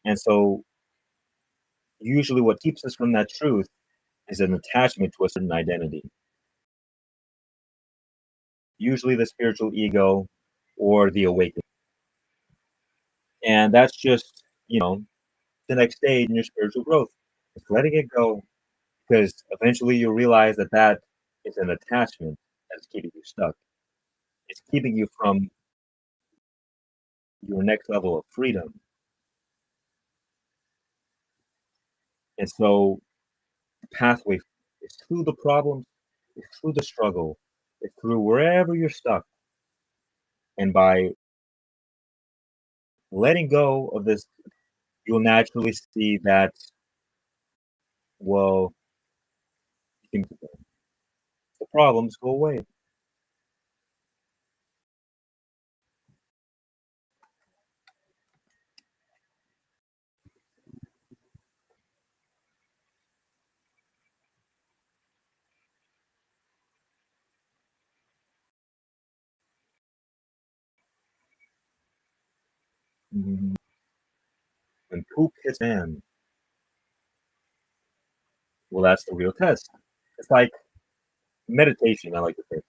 Speaker 1: And so usually what keeps us from that truth is an attachment to a certain identity, usually the spiritual ego or the awakening. And that's just, the next stage in your spiritual growth. It's letting it go because eventually you'll realize that that is an attachment that's keeping you stuck. It's keeping you from your next level of freedom. And so the pathway is through the problems, it's through the struggle, it's through wherever you're stuck. And by letting go of this, you'll naturally see that, well, you can, the problems go away. Mhm. When poop hits man, well, that's the real test. It's like meditation, I like to say.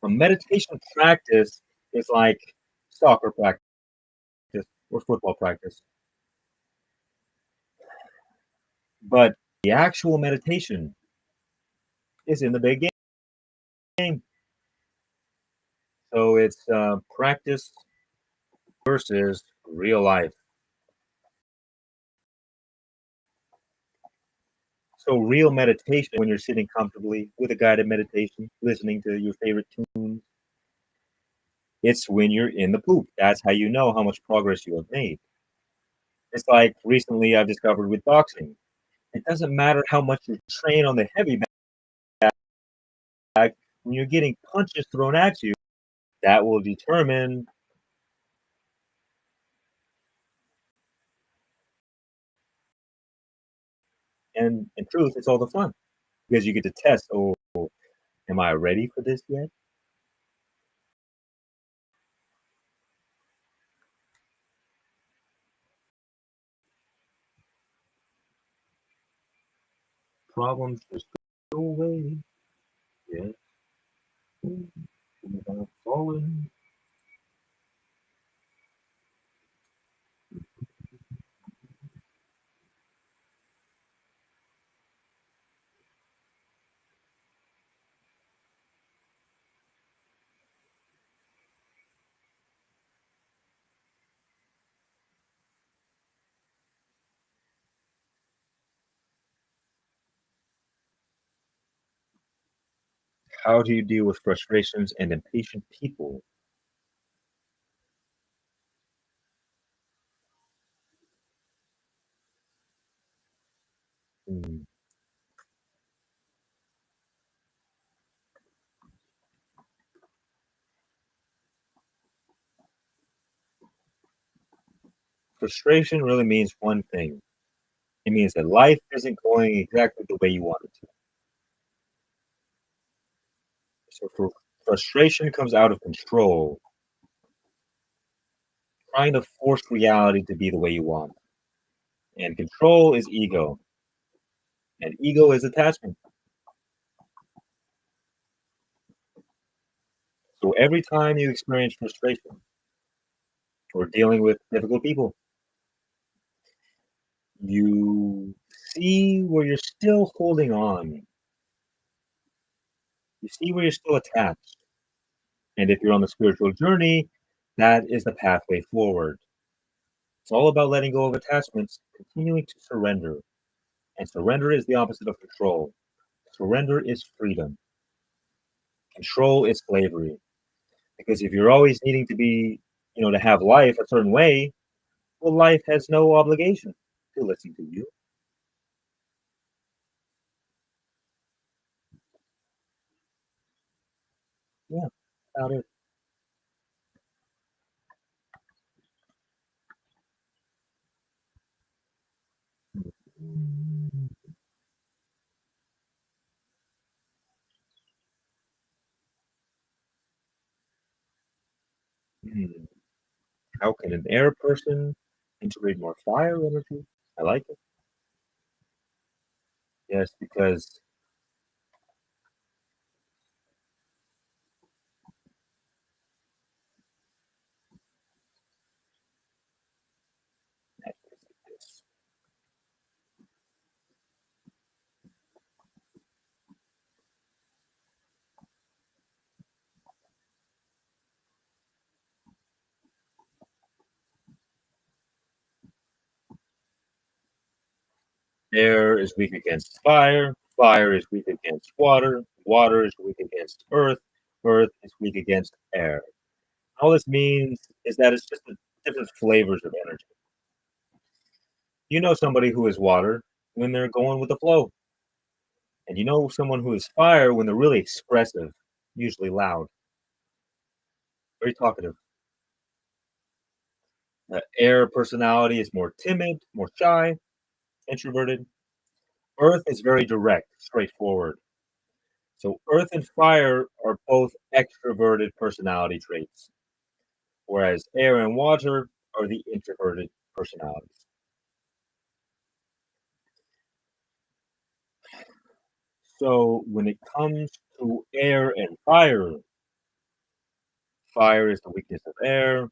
Speaker 1: A meditation practice is like soccer practice or football practice. But the actual meditation is in the big game. So it's practice versus real life. So real meditation when you're sitting comfortably with a guided meditation, listening to your favorite tune, it's when you're in the poop. That's how you know how much progress you have made. It's like recently I've discovered with boxing. It doesn't matter how much you train on the heavy bag, when you're getting punches thrown at you, that will determine. And in truth, it's all the fun because you get to test, oh, am I ready for this yet? Problems just go away. Yeah, without falling. How do you deal with frustrations and impatient people? Hmm. Frustration really means one thing. It means that life isn't going exactly the way you want it to. So frustration comes out of control, trying to force reality to be the way you want. And control is ego, and ego is attachment. So every time you experience frustration or dealing with difficult people, you see where you're still holding on. You see where you're still attached. And if you're on the spiritual journey, that is the pathway forward. It's all about letting go of attachments, continuing to surrender. And surrender is the opposite of control. Surrender is freedom. Control is slavery. Because if you're always needing to be, to have life a certain way, well, life has no obligation to listen to you. Yeah, about it. Hmm. How can an air person integrate more fire energy? I like it. Yes, because air is weak against fire, fire is weak against water, water is weak against earth, earth is weak against air. All this means is that it's just the different flavors of energy. You know somebody who is water when they're going with the flow, and you know someone who is fire when they're really expressive, usually loud, very talkative. Air personality is more timid, more shy, introverted. Earth is very direct, straightforward. So earth and fire are both extroverted personality traits, whereas air and water are the introverted personalities. So when it comes to air and fire, fire is the weakness of air.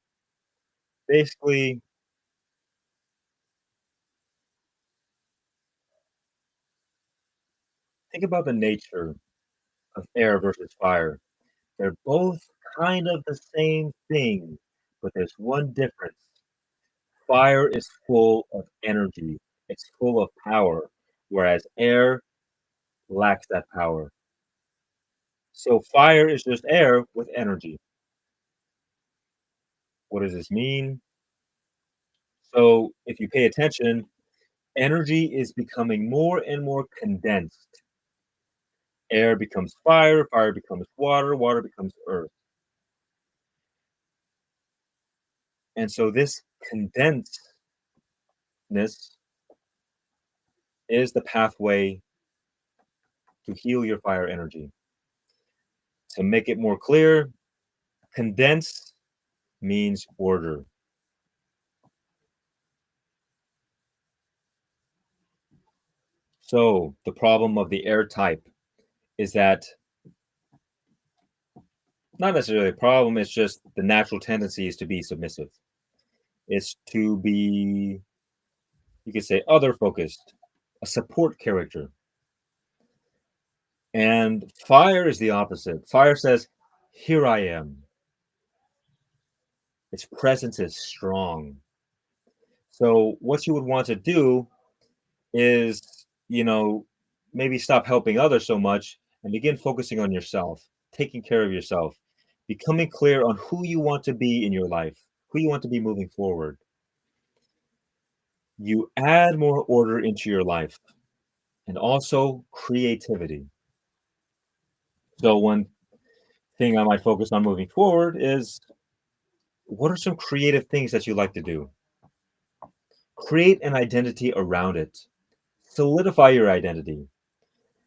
Speaker 1: Basically, think about the nature of air versus fire. They're both kind of the same thing, but there's one difference. Fire is full of energy, it's full of power, whereas air lacks that power. So fire is just air with energy. What does this mean? So if you pay attention, energy is becoming more and more condensed. Air becomes fire, fire becomes water, water becomes earth. And so this condensedness is the pathway to heal your fire energy. To make it more clear, condense means order. So the problem of the air type is that not necessarily a problem, it's just the natural tendency is to be submissive. It's to be, you could say, other focused, a support character. And fire is the opposite. Fire says, here I am. Its presence is strong. So what you would want to do is, maybe stop helping others so much and begin focusing on yourself, taking care of yourself, becoming clear on who you want to be in your life, who you want to be moving forward. You add more order into your life and also creativity. So, one thing I might focus on moving forward is what are some creative things that you like to do? Create an identity around it, solidify your identity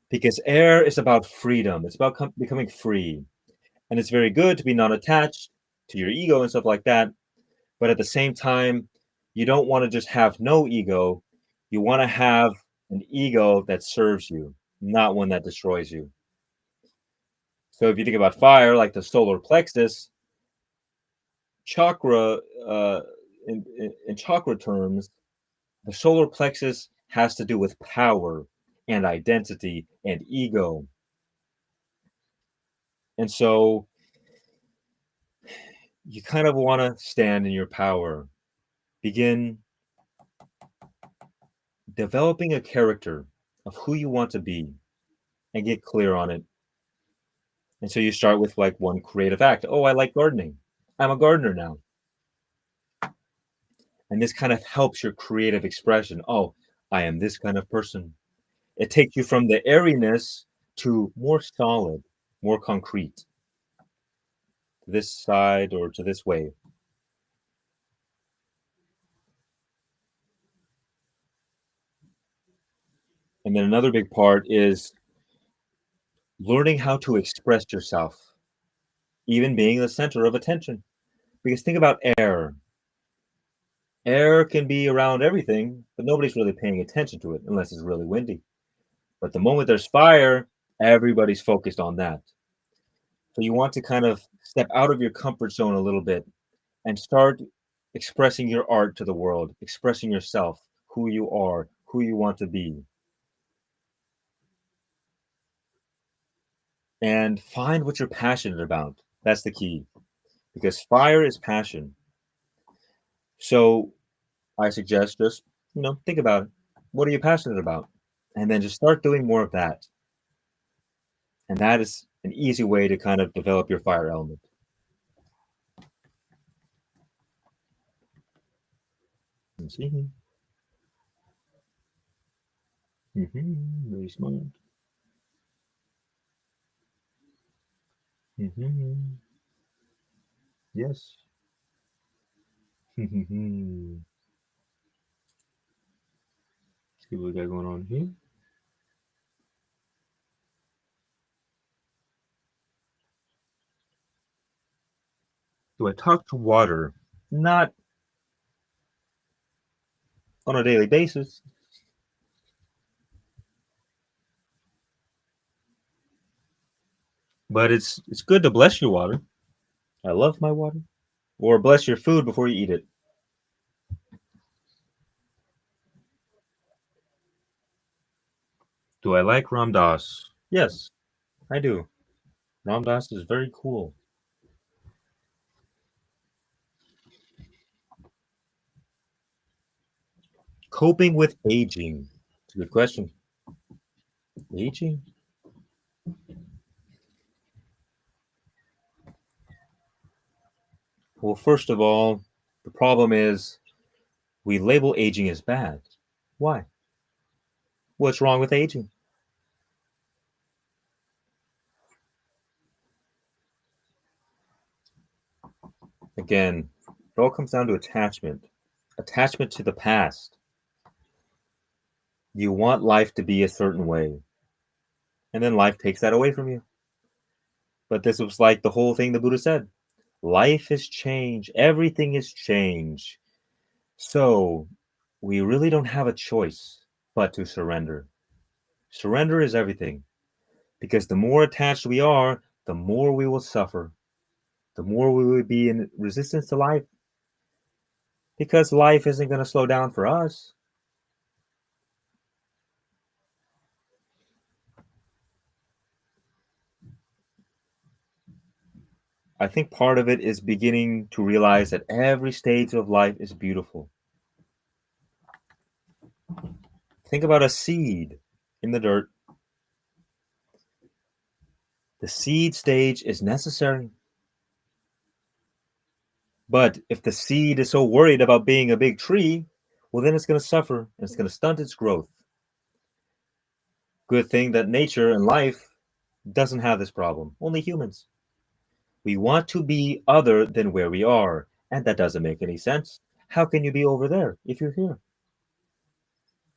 Speaker 1: because air is about freedom, it's about becoming free. And it's very good to be non attached to your ego and stuff like that. But at the same time, you don't want to just have no ego. You want to have an ego that serves you, not one that destroys you. So if you think about fire, like the solar plexus, chakra, uh, in chakra terms, the solar plexus has to do with power and identity and ego. And so you kind of want to stand in your power. Begin developing a character of who you want to be and get clear on it. And so you start with like one creative act. Oh, I like gardening. I'm a gardener now. And this kind of helps your creative expression. Oh, I am this kind of person. It takes you from the airiness to more solid, more concrete, to this side or to this way. And then another big part is learning how to express yourself, even being the center of attention. Because think about air. Air can be around everything, but nobody's really paying attention to it unless it's really windy. But the moment there's fire, everybody's focused on that. So you want to kind of step out of your comfort zone a little bit and start expressing your art to the world, expressing yourself, who you are, who you want to be, and find what you're passionate about. That's the key because fire is passion. So I suggest just, think about it. What are you passionate about? And then just start doing more of that. And that is an easy way to kind of develop your fire element. See? Very smart. Hmm. Yes. See what we got going on here. Do I talk to water? Not on a daily basis, but it's good to bless your water. I love my water. Or bless your food before you eat it. Do I like Ram Dass? Yes, I do. Ram Dass is very cool. Coping with aging. It's a good question. Aging? Well, first of all, the problem is we label aging as bad. Why? What's wrong with aging? Again, it all comes down to attachment. Attachment to the past. You want life to be a certain way, and then life takes that away from you. But this was like the whole thing the Buddha said. Life is change. Everything is change. So we really don't have a choice but to surrender. Surrender is everything because the more attached we are, the more we will suffer, the more we will be in resistance to life because life isn't going to slow down for us. I think part of it is beginning to realize that every stage of life is beautiful. Think about a seed in the dirt. The seed stage is necessary. But if the seed is so worried about being a big tree, well, then it's going to suffer and it's going to stunt its growth. Good thing that nature and life doesn't have this problem, only humans. We want to be other than where we are, and that doesn't make any sense. How can you be over there if you're here?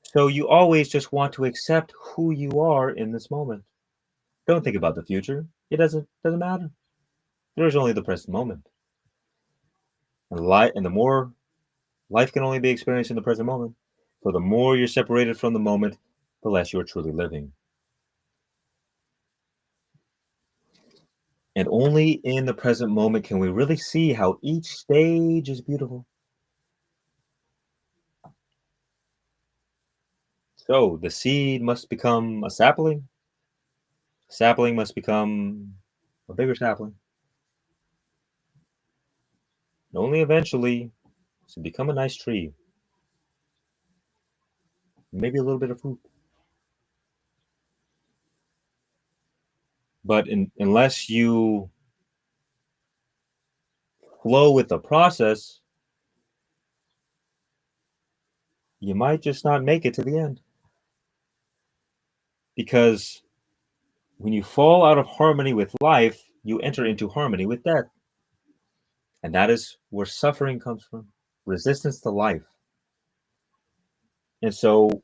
Speaker 1: So you always just want to accept who you are in this moment. Don't think about the future. It doesn't matter. There is only the present moment. And the more life can only be experienced in the present moment. So the more you're separated from the moment, the less you're truly living. And only in the present moment can we really see how each stage is beautiful. So the seed must become a sapling. Sapling must become a bigger sapling. And only eventually to become a nice tree. Maybe a little bit of fruit. But unless you flow with the process, you might just not make it to the end. Because when you fall out of harmony with life, you enter into harmony with death. And that is where suffering comes from, resistance to life. And so,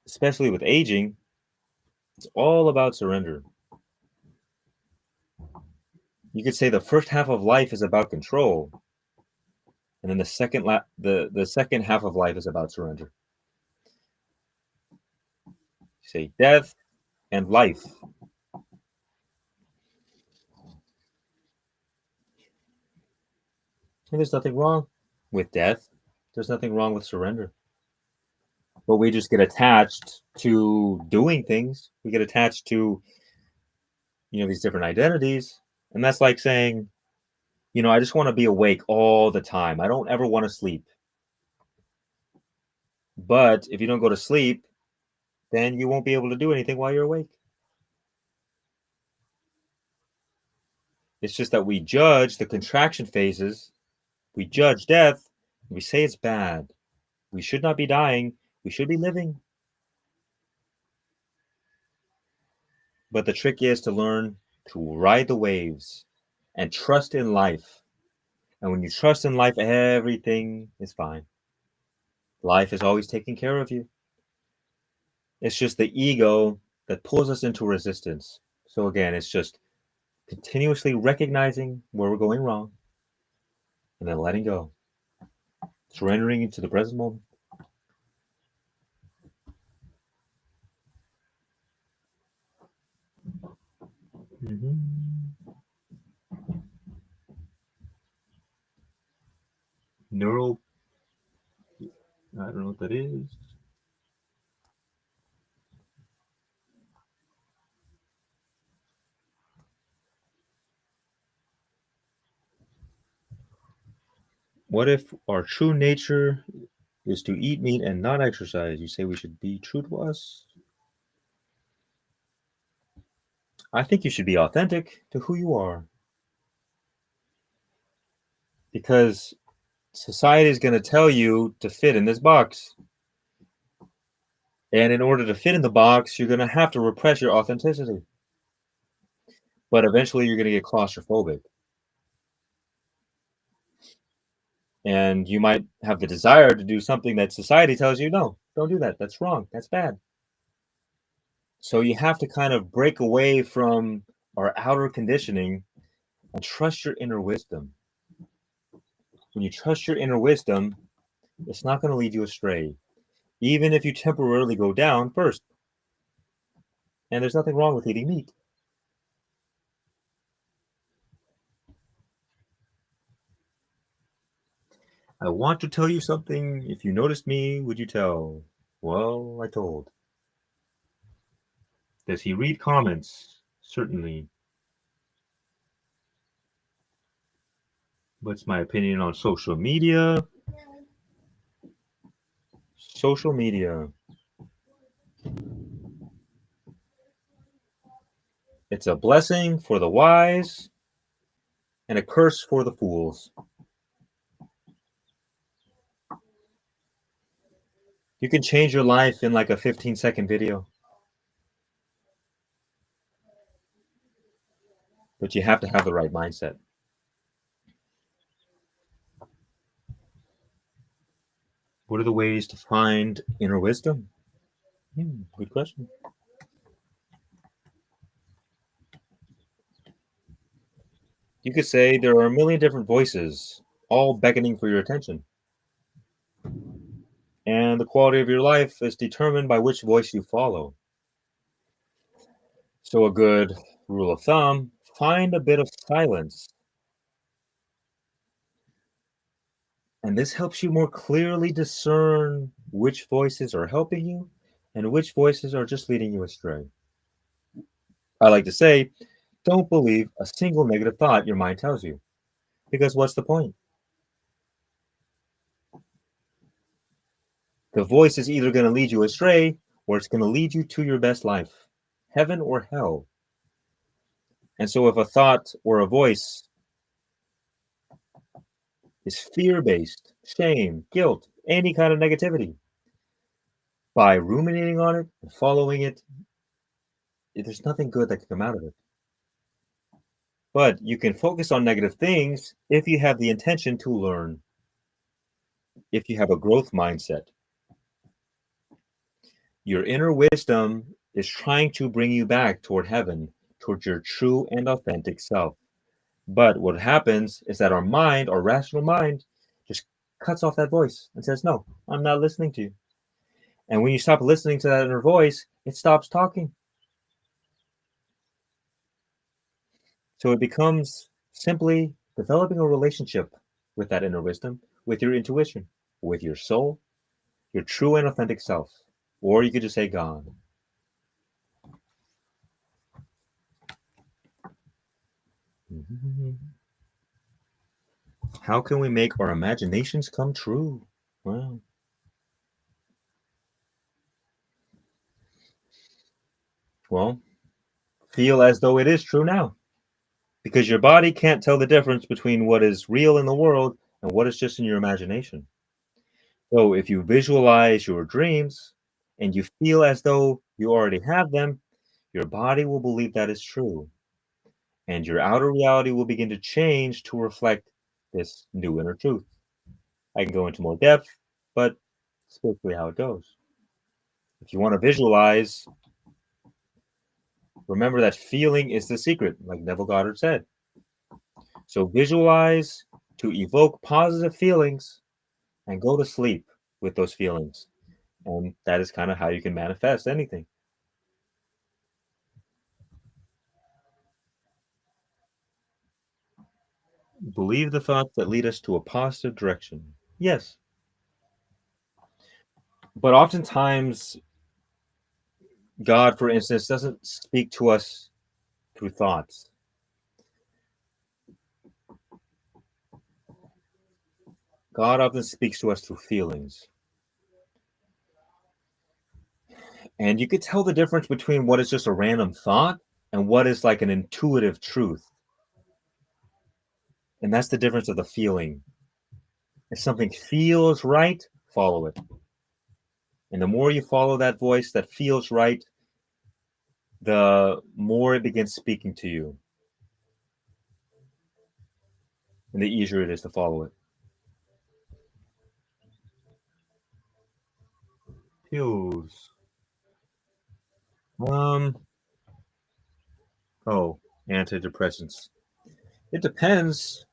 Speaker 1: especially with aging, it's all about surrender. You could say the first half of life is about control, and then the second half of life is about surrender. You say death and life. And there's nothing wrong with death. There's nothing wrong with surrender. But we just get attached to doing things. We get attached to, these different identities. And that's like saying, I just want to be awake all the time. I don't ever want to sleep. But if you don't go to sleep, then you won't be able to do anything while you're awake. It's just that we judge the contraction phases, we judge death, we say it's bad. We should not be dying, we should be living. But the trick is to learn to ride the waves and trust in life. And when you trust in life, everything is fine. Life is always taking care of you. It's just the ego that pulls us into resistance. So again, it's just continuously recognizing where we're going wrong and then letting go, surrendering into the present moment. Mm-hmm. Neural, I don't know what that is. What if our true nature is to eat meat and not exercise? You say we should be true to us? I think you should be authentic to who you are. Because society is going to tell you to fit in this box. And in order to fit in the box, you're going to have to repress your authenticity. But eventually you're going to get claustrophobic. And you might have the desire to do something that society tells you, no, don't do that. That's wrong. That's bad. So you have to kind of break away from our outer conditioning and trust your inner wisdom. When you trust your inner wisdom, it's not going to lead you astray, even if you temporarily go down first. And there's nothing wrong with eating meat. I want to tell you something. If you noticed me, would you tell? Well, I told. Does he read comments? Certainly. What's my opinion on social media? Social media. It's a blessing for the wise and a curse for the fools. You can change your life in like a 15-second video, but you have to have the right mindset. What are the ways to find inner wisdom? Good question. You could say there are a million different voices, all beckoning for your attention. And the quality of your life is determined by which voice you follow. So, a good rule of thumb: find a bit of silence, and this helps you more clearly discern which voices are helping you and which voices are just leading you astray. I like to say, don't believe a single negative thought your mind tells you, because what's the point? The voice is either going to lead you astray or it's going to lead you to your best life, heaven or hell. And so, if a thought or a voice is fear based, shame, guilt, any kind of negativity, by ruminating on it and following it, there's nothing good that can come out of it. But you can focus on negative things if you have the intention to learn, if you have a growth mindset. Your inner wisdom is trying to bring you back toward heaven, towards your true and authentic self. But what happens is that our mind, our rational mind, just cuts off that voice and says, no, I'm not listening to you. And when you stop listening to that inner voice, it stops talking. So it becomes simply developing a relationship with that inner wisdom, with your intuition, with your soul, your true and authentic self. Or you could just say God. How can we make our imaginations come true? Well, well, feel as though it is true now. Because your body can't tell the difference between what is real in the world and what is just in your imagination. So if you visualize your dreams and you feel as though you already have them, your body will believe that is true. And your outer reality will begin to change to reflect this new inner truth. I can go into more depth, but it's basically how it goes. If you want to visualize, remember that feeling is the secret, like Neville Goddard said. So visualize to evoke positive feelings and go to sleep with those feelings. And that is kind of how you can manifest anything. Believe the thoughts that lead us to a positive direction. Yes. But oftentimes, God, for instance, doesn't speak to us through thoughts. God often speaks to us through feelings. And you could tell the difference between what is just a random thought and what is like an intuitive truth. And that's the difference of the feeling. If something feels right, follow it. And the more you follow that voice that feels right, the more it begins speaking to you, and the easier it is to follow it. Pills. Um, oh, antidepressants. It depends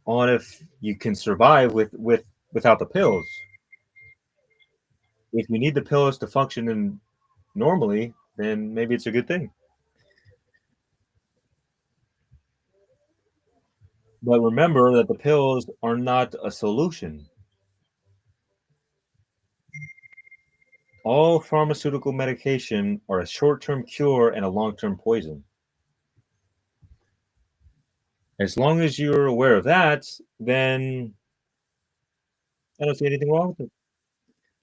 Speaker 1: on if you can survive without the pills. If you need the pills to function in normally, then maybe it's a good thing. But remember that the pills are not a solution. All pharmaceutical medication are a short-term cure and a long-term poison. As long as you're aware of that, then I don't see anything wrong with it.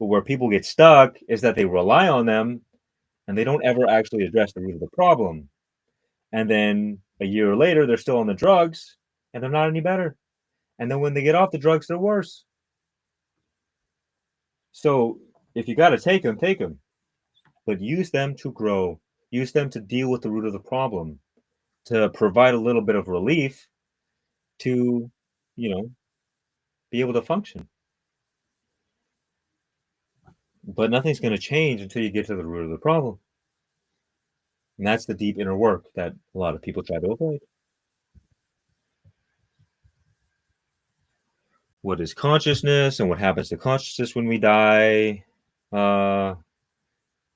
Speaker 1: But where people get stuck is that they rely on them and they don't ever actually address the root of the problem. And then a year later, they're still on the drugs and they're not any better. And then when they get off the drugs, they're worse. So if you got to take them, but use them to grow, use them to deal with the root of the problem, to provide a little bit of relief to, you know, be able to function. But nothing's going to change until you get to the root of the problem. And that's the deep inner work that a lot of people try to avoid. What is consciousness and what happens to consciousness when we die? Uh,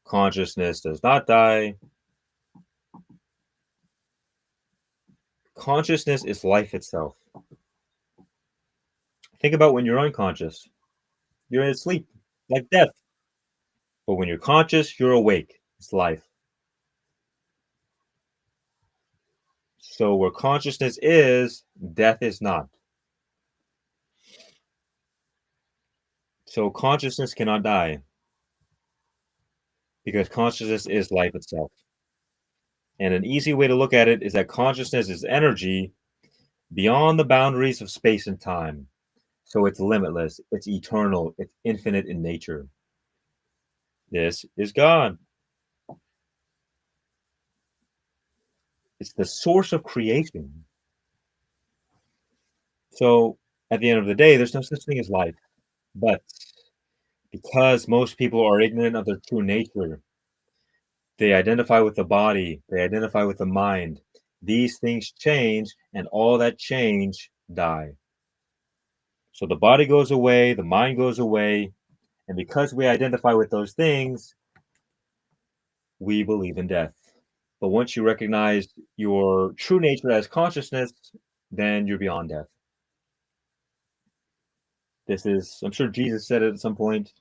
Speaker 1: Consciousness does not die. Consciousness is life itself. Think about when you're unconscious. You're asleep, like death. But when you're conscious, you're awake. It's life. So where consciousness is, death is not. So consciousness cannot die because consciousness is life itself. And an easy way to look at it is that consciousness is energy beyond the boundaries of space and time. So it's limitless, it's eternal, it's infinite in nature. This is God. It's the source of creation. So at the end of the day, there's no such thing as life. But because most people are ignorant of their true nature, they identify with the body, they identify with the mind. These things change, and all that change die. So the body goes away, the mind goes away, and because we identify with those things, we believe in death. But once you recognize your true nature as consciousness, then you're beyond death. This is, I'm sure Jesus said it at some point,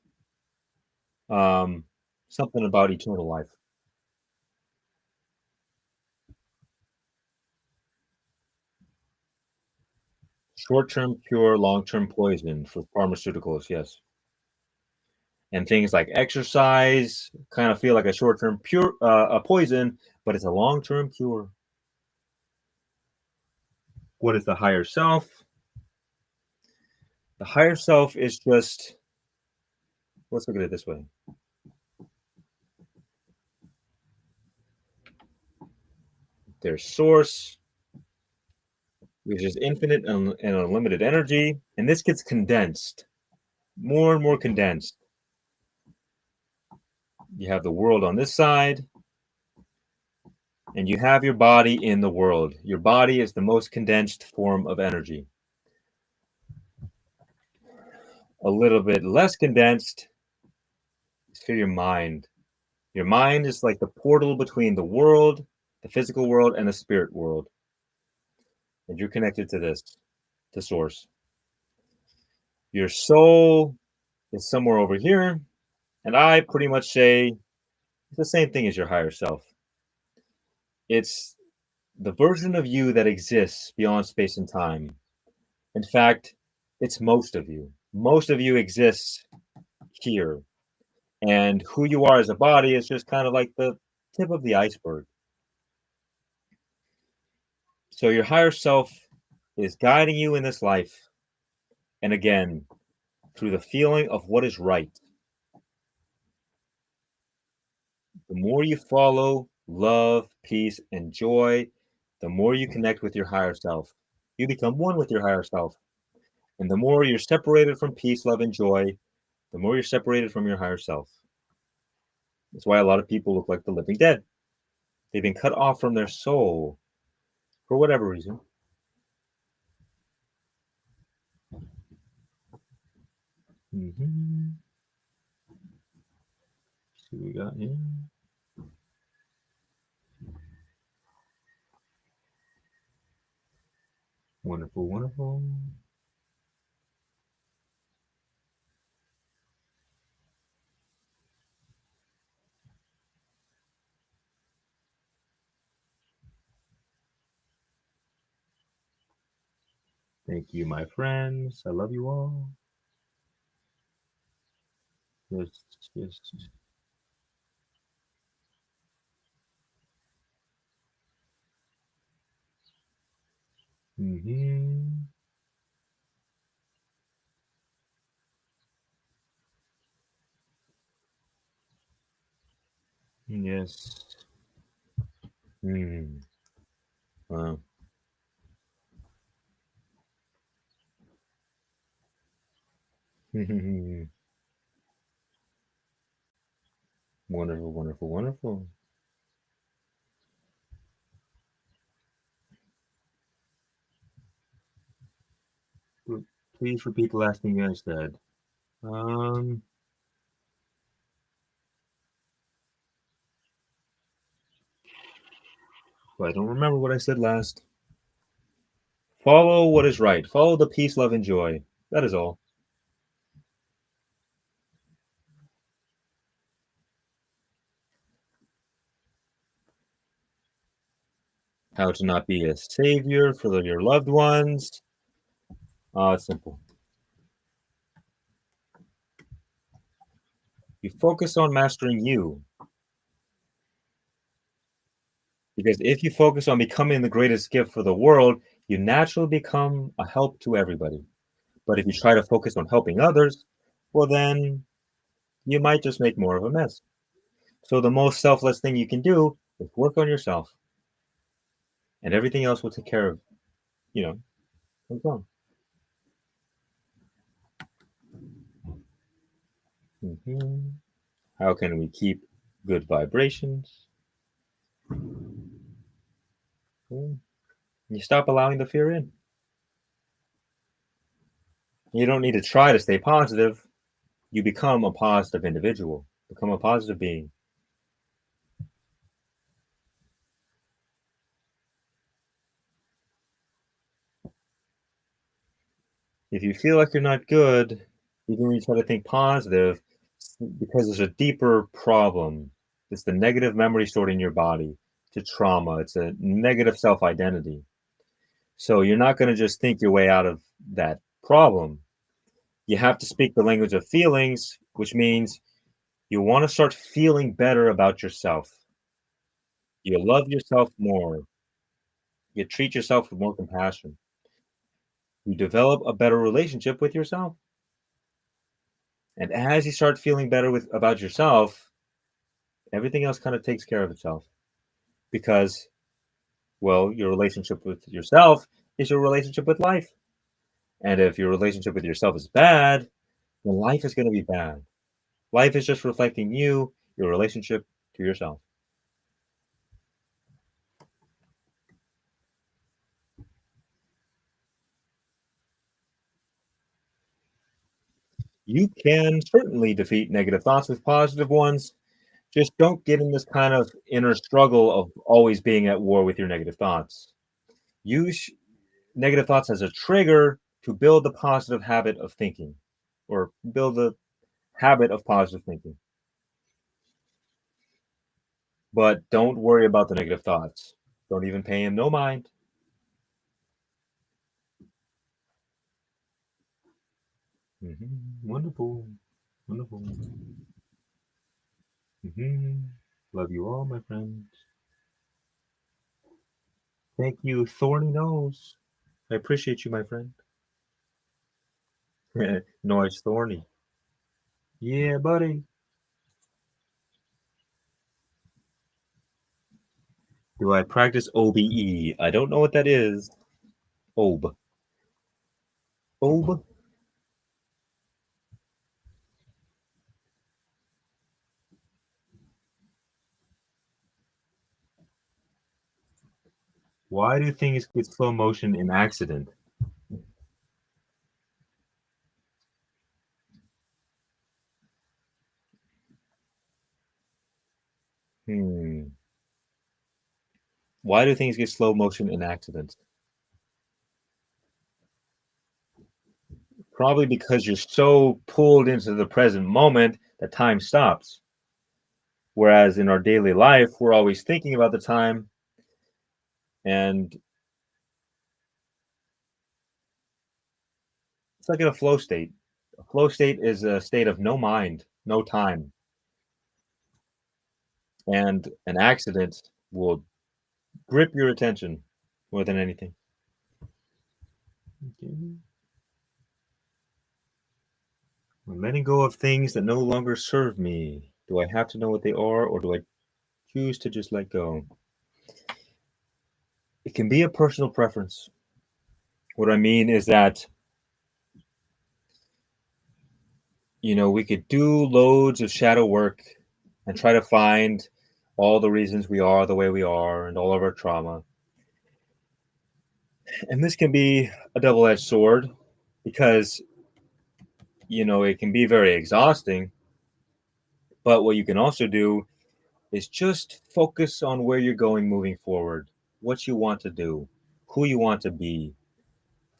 Speaker 1: um, something about eternal life. Short-term cure, long-term poison for pharmaceuticals, yes. And things like exercise kind of feel like a short-term pure a poison, but it's a long-term cure. What is the higher self? The higher self is just, let's look at it this way. There's source, which is infinite and unlimited energy, and this gets condensed, more and more condensed. You have the world on this side, and you have your body in the world. Your body is the most condensed form of energy. A little bit less condensed is for your mind. Your mind is like the portal between the world, the physical world, and the spirit world. And you're connected to this, to source. Your soul is somewhere over here, and I pretty much say it's the same thing as your higher self. It's the version of you that exists beyond space and time. In fact, it's most of you. Most of you exists here. And who you are as a body is just kind of like the tip of the iceberg. So your higher self is guiding you in this life. And again, through the feeling of what is right. The more you follow love, peace, and joy, the more you connect with your higher self. You become one with your higher self. And the more you're separated from peace, love, and joy, the more you're separated from your higher self. That's why a lot of people look like the living dead. They've been cut off from their soul for whatever reason. Mm-hmm. See what we got here. Wonderful, wonderful. Thank you, my friends. I love you all. Just. Mm-hmm. Yes. Mm. Wow. Wonderful, wonderful, wonderful. Please repeat the last thing you guys said. Um, I don't remember what I said last. Follow what is right. Follow the peace, love, and joy. That is all. How to not be a savior for your loved ones. It's simple. You focus on mastering you. Because if you focus on becoming the greatest gift for the world, you naturally become a help to everybody. But if you try to focus on helping others, well, then you might just make more of a mess. So the most selfless thing you can do is work on yourself, and everything else will take care of, you know, what's wrong. hmm How can we keep good vibrations? Well, you stop allowing the fear in. You don't need to try to stay positive. You become a positive individual, become a positive being. If you feel like you're not good, even when you try to think positive, because there's a deeper problem. It's the negative memory stored in your body. It's a trauma. It's a negative self identity. So you're not going to just think your way out of that problem. You have to speak the language of feelings, which means you want to start feeling better about yourself. You love yourself more. You treat yourself with more compassion. You develop a better relationship with yourself. And as you start feeling better with about yourself, everything else kind of takes care of itself because, well, your relationship with yourself is your relationship with life. And if your relationship with yourself is bad, then life is going to be bad. Life is just reflecting you, your relationship to yourself. You can certainly defeat negative thoughts with positive ones. Just don't get in this kind of inner struggle of always being at war with your negative thoughts. Use negative thoughts as a trigger to build the positive habit of thinking or build the habit of positive thinking. But don't worry about the negative thoughts. Don't even pay him no mind. Wonderful. Wonderful. Love you all, my friends. Thank you, Thorny Nose. I appreciate you, my friend. Noise Thorny. Yeah, buddy. Do I practice OBE? I don't know what that is. OB. OB? Why do things get slow motion in accident? Hmm. Why do things get slow motion in accidents? Probably because you're so pulled into the present moment that time stops. Whereas in our daily life, we're always thinking about the time, and it's like in a flow state. A flow state is a state of no mind, no time, and an accident will grip your attention more than anything. Okay. I'm letting go of things that no longer serve me. Do I have to know what they are, or do I choose to just let go? It can be a personal preference. What I mean is that, we could do loads of shadow work and try to find all the reasons we are the way we are and all of our trauma. And this can be a double edged sword because, it can be very exhausting. But what you can also do is just focus on where you're going moving forward, what you want to do, who you want to be.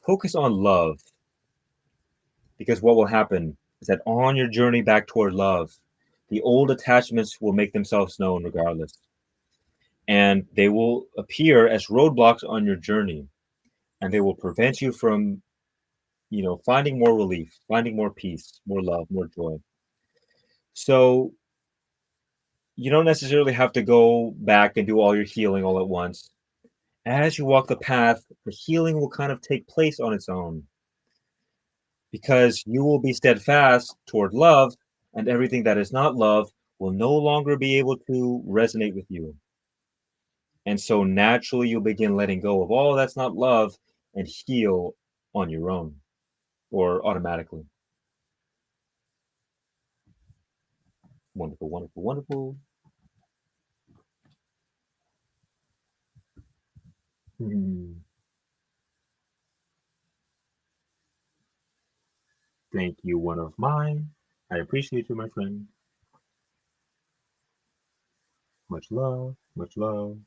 Speaker 1: Focus on love, because what will happen is that on your journey back toward love, the old attachments will make themselves known regardless, and they will appear as roadblocks on your journey, and they will prevent you from, finding more relief, finding more peace, more love, more joy. So you don't necessarily have to go back and do all your healing all at once. As you walk the path, the healing will kind of take place on its own, because you will be steadfast toward love, and everything that is not love will no longer be able to resonate with you. And so naturally, you'll begin letting go of all that's not love and heal on your own or automatically. Wonderful, wonderful, wonderful. Hmm. Thank you, one of mine. I appreciate you, my friend. Much love, much love.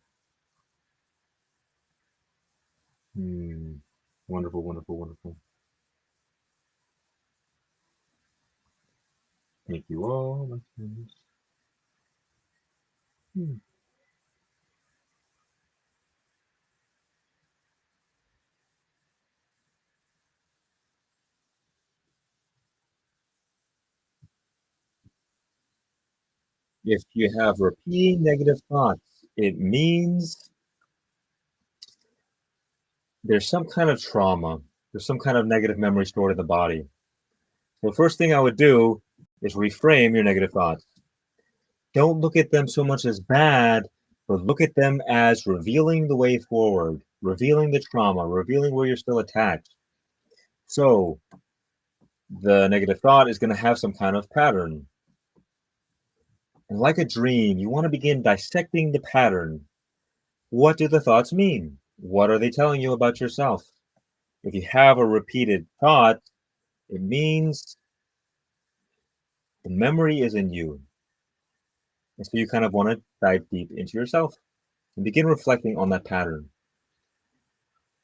Speaker 1: Hmm. Wonderful, wonderful, wonderful. Thank you all, my friends. Hmm. If you have repeating negative thoughts, it means there's some kind of trauma, there's some kind of negative memory stored in the body. So, first thing I would do is reframe your negative thoughts. Don't look at them so much as bad, but look at them as revealing the way forward, revealing the trauma, revealing where you're still attached. So, the negative thought is going to have some kind of pattern. And like a dream, you want to begin dissecting the pattern. What do the thoughts mean? What are they telling you about yourself? If you have a repeated thought, it means the memory is in you. And so you kind of want to dive deep into yourself and begin reflecting on that pattern.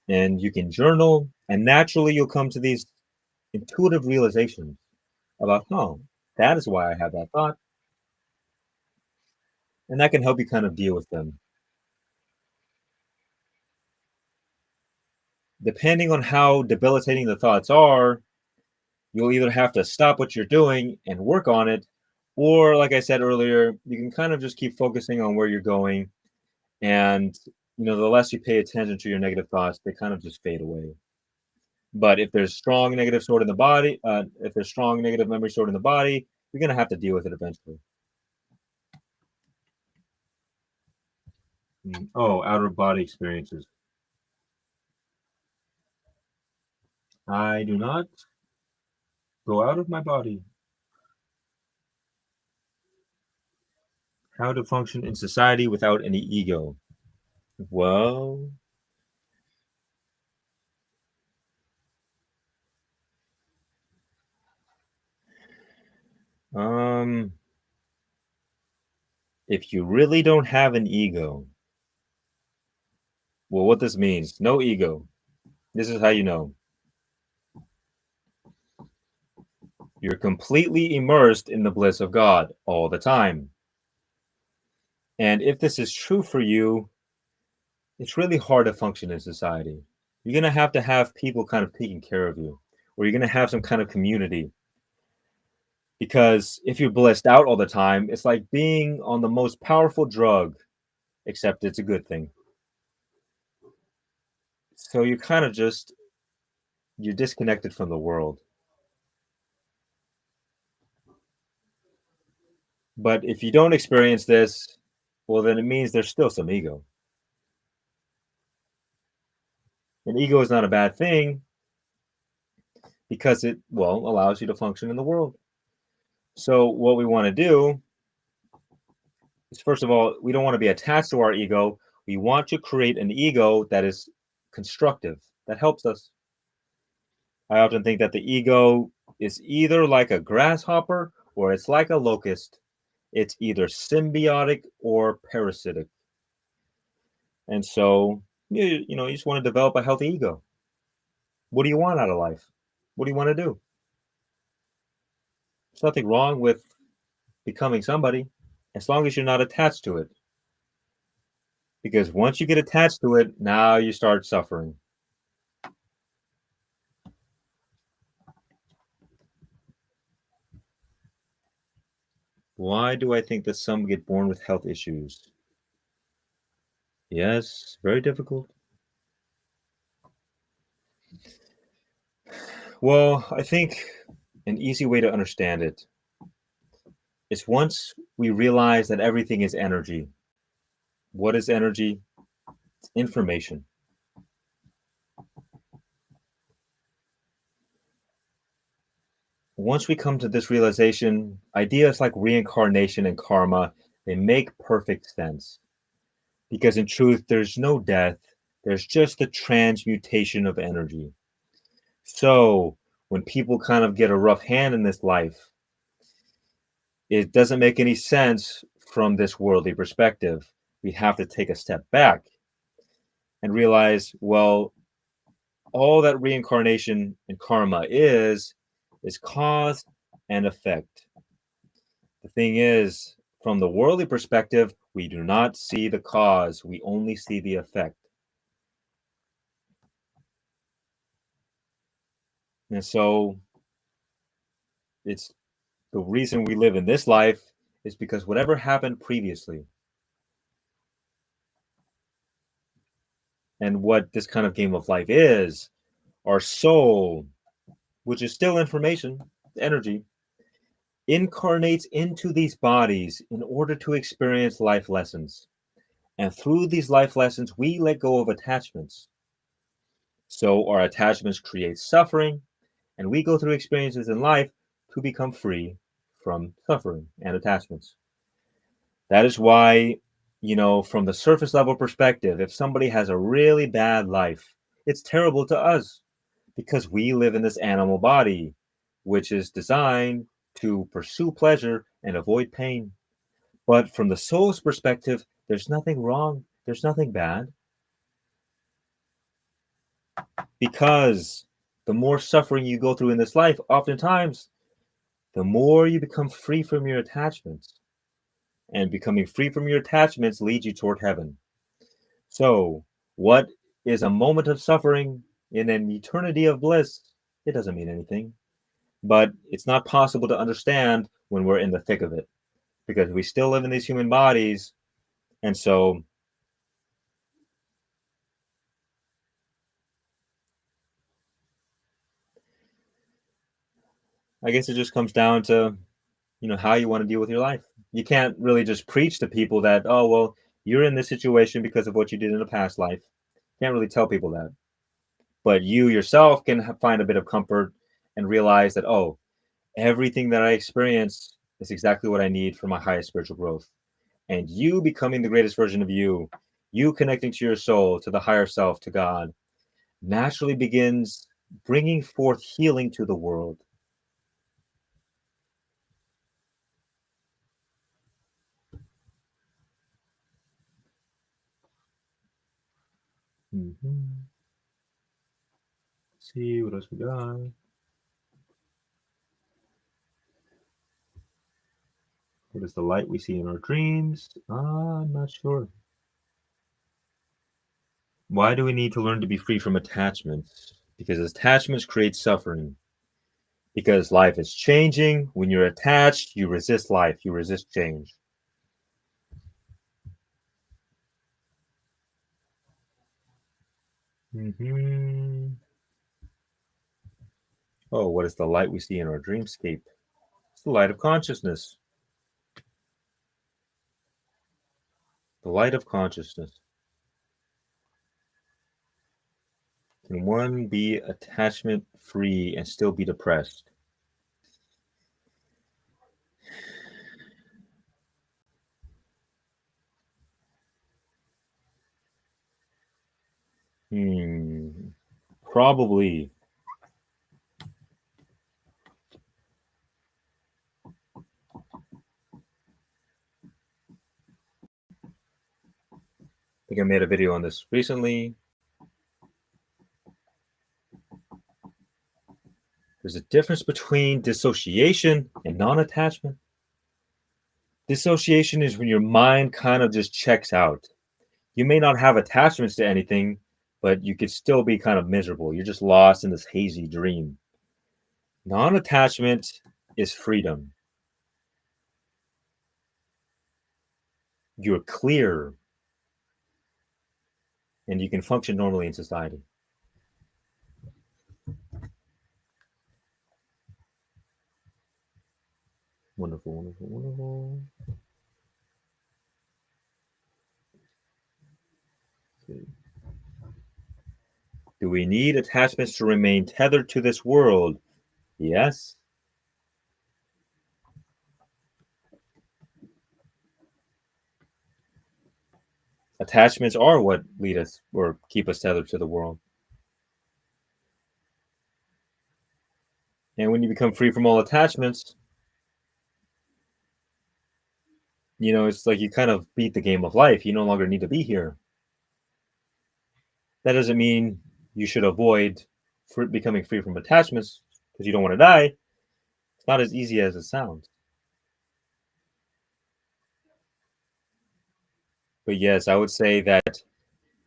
Speaker 1: And you can journal, and naturally you'll come to these intuitive realizations about, oh, that is why I have that thought. And that can help you kind of deal with them. Depending on how debilitating the thoughts are, you'll either have to stop what you're doing and work on it, or like I said earlier, you can kind of just keep focusing on where you're going. And the less you pay attention to your negative thoughts, they kind of just fade away. But if there's strong negative stored in the body, if there's strong negative memory stored in the body, you're gonna have to deal with it eventually. Oh, out of body experiences. I do not go out of my body. How to function in society without any ego? Well, um, if you really don't have an ego, well, what this means, no ego. This is how you know. You're completely immersed in the bliss of God all the time. And if this is true for you, it's really hard to function in society. You're going to have people kind of taking care of you, or you're going to have some kind of community. Because if you're blissed out all the time, it's like being on the most powerful drug, except it's a good thing. So you're kind of just, you're disconnected from the world. But if you don't experience this, well, then it means there's still some ego. And ego is not a bad thing because it, well, allows you to function in the world. So what we want to do is, first of all, we don't want to be attached to our ego. We want to create an ego that is constructive, that helps us. I often think that the ego is either like a grasshopper or it's like a locust. It's either symbiotic or parasitic. And so, you just want to develop a healthy ego. What do you want out of life? What do you want to do? There's nothing wrong with becoming somebody as long as you're not attached to it. Because once you get attached to it, now you start suffering. Why do I think that some get born with health issues? Yes, very difficult. Well, I think an easy way to understand it is once we realize that everything is energy. What is energy? It's information. Once we come to this realization, ideas like reincarnation and karma, they make perfect sense. Because in truth, there's no death, there's just the transmutation of energy. So when people kind of get a rough hand in this life, it doesn't make any sense from this worldly perspective. We have to take a step back and realize, well, all that reincarnation and karma is cause and effect. The thing is, from the worldly perspective, we do not see the cause, we only see the effect. And so it's the reason we live in this life is because whatever happened previously, and what this kind of game of life is, our soul, which is still information, energy, incarnates into these bodies in order to experience life lessons. And through these life lessons, we let go of attachments. So our attachments create suffering, and we go through experiences in life to become free from suffering and attachments. That is why, from the surface level perspective, if somebody has a really bad life, it's terrible to us because we live in this animal body, which is designed to pursue pleasure and avoid pain. But from the soul's perspective, there's nothing wrong, there's nothing bad, because the more suffering you go through in this life, oftentimes, the more you become free from your attachments. And becoming free from your attachments leads you toward heaven. So, what is a moment of suffering in an eternity of bliss? It doesn't mean anything. But it's not possible to understand when we're in the thick of it because we still live in these human bodies. And so I guess it just comes down to, how you want to deal with your life. You can't really just preach to people that, oh, well, you're in this situation because of what you did in a past life. Can't really tell people that. But you yourself can find a bit of comfort and realize that, oh, everything that I experience is exactly what I need for my highest spiritual growth. And you becoming the greatest version of you connecting to your soul, to the higher self, to God, naturally begins bringing forth healing to the world. Mm-hmm. See what else we got. What is the light we see in our dreams? I'm not sure. Why do we need to learn to be free from attachments? Because attachments create suffering. Because life is changing. When you're attached, you resist life, you resist change. Mm-hmm. Oh, what is the light we see in our dreamscape? It's the light of consciousness. The light of consciousness. Can one be attachment free and still be depressed? Probably. I think I made a video on this recently. There's a difference between dissociation and non attachment. Dissociation is when your mind kind of just checks out. You may not have attachments to anything, but you could still be kind of miserable. You're just lost in this hazy dream. Non attachment is freedom. You're clear and you can function normally in society. Wonderful, wonderful, wonderful. Okay. Do we need attachments to remain tethered to this world? Yes. Attachments are what lead us or keep us tethered to the world. And when you become free from all attachments, it's like you kind of beat the game of life. You no longer need to be here. That doesn't mean you should avoid becoming free from attachments because you don't want to die. It's not as easy as it sounds. But yes, I would say that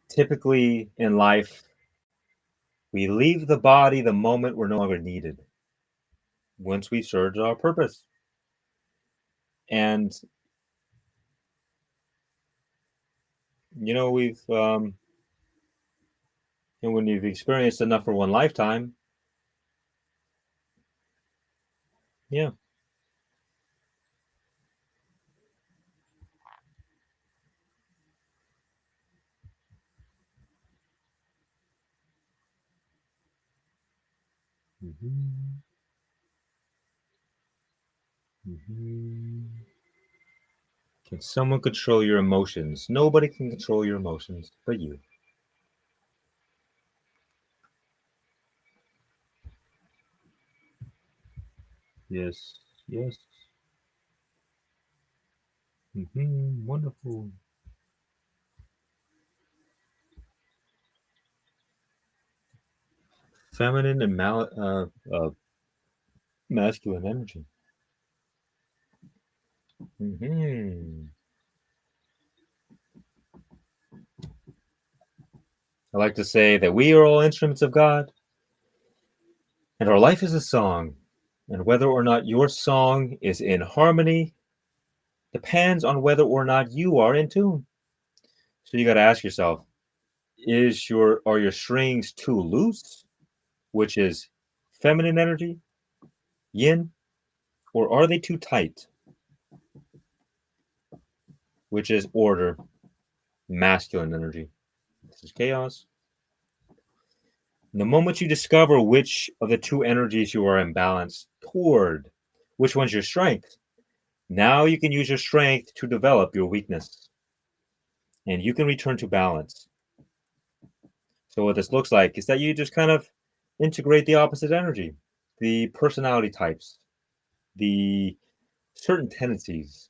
Speaker 1: typically in life, we leave the body the moment we're no longer needed, once we've served our purpose. And, we've, and when you've experienced enough for one lifetime, yeah. Mm-hmm. Mm-hmm. Can someone control your emotions? Nobody can control your emotions but you. Yes, yes. Wonderful. Feminine and masculine energy. hmm I like to say that we are all instruments of God, and our life is a song. And whether or not your song is in harmony depends on whether or not you are in tune. So you got to ask yourself: are your strings too loose, which is feminine energy, yin, or are they too tight, which is order, masculine energy? This is chaos. The moment you discover which of the two energies you are imbalanced toward, which one's your strength, now you can use your strength to develop your weakness and you can return to balance. So, what this looks like is that you just kind of integrate the opposite energy, the personality types, the certain tendencies.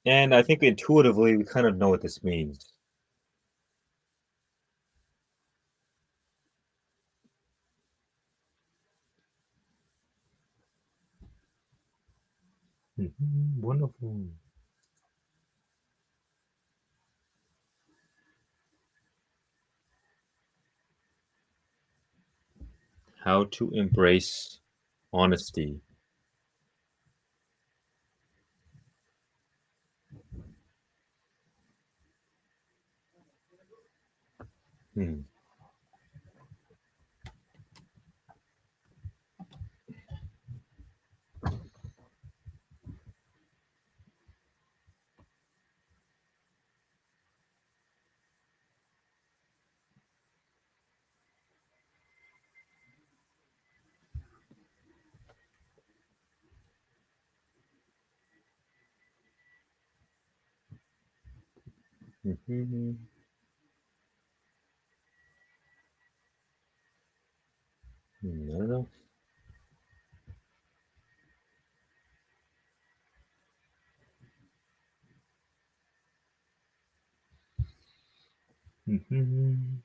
Speaker 1: And I think intuitively we kind of know what this means. Wonderful. How to embrace honesty. Hmm. Mm-hmm. I don't know. Mhm.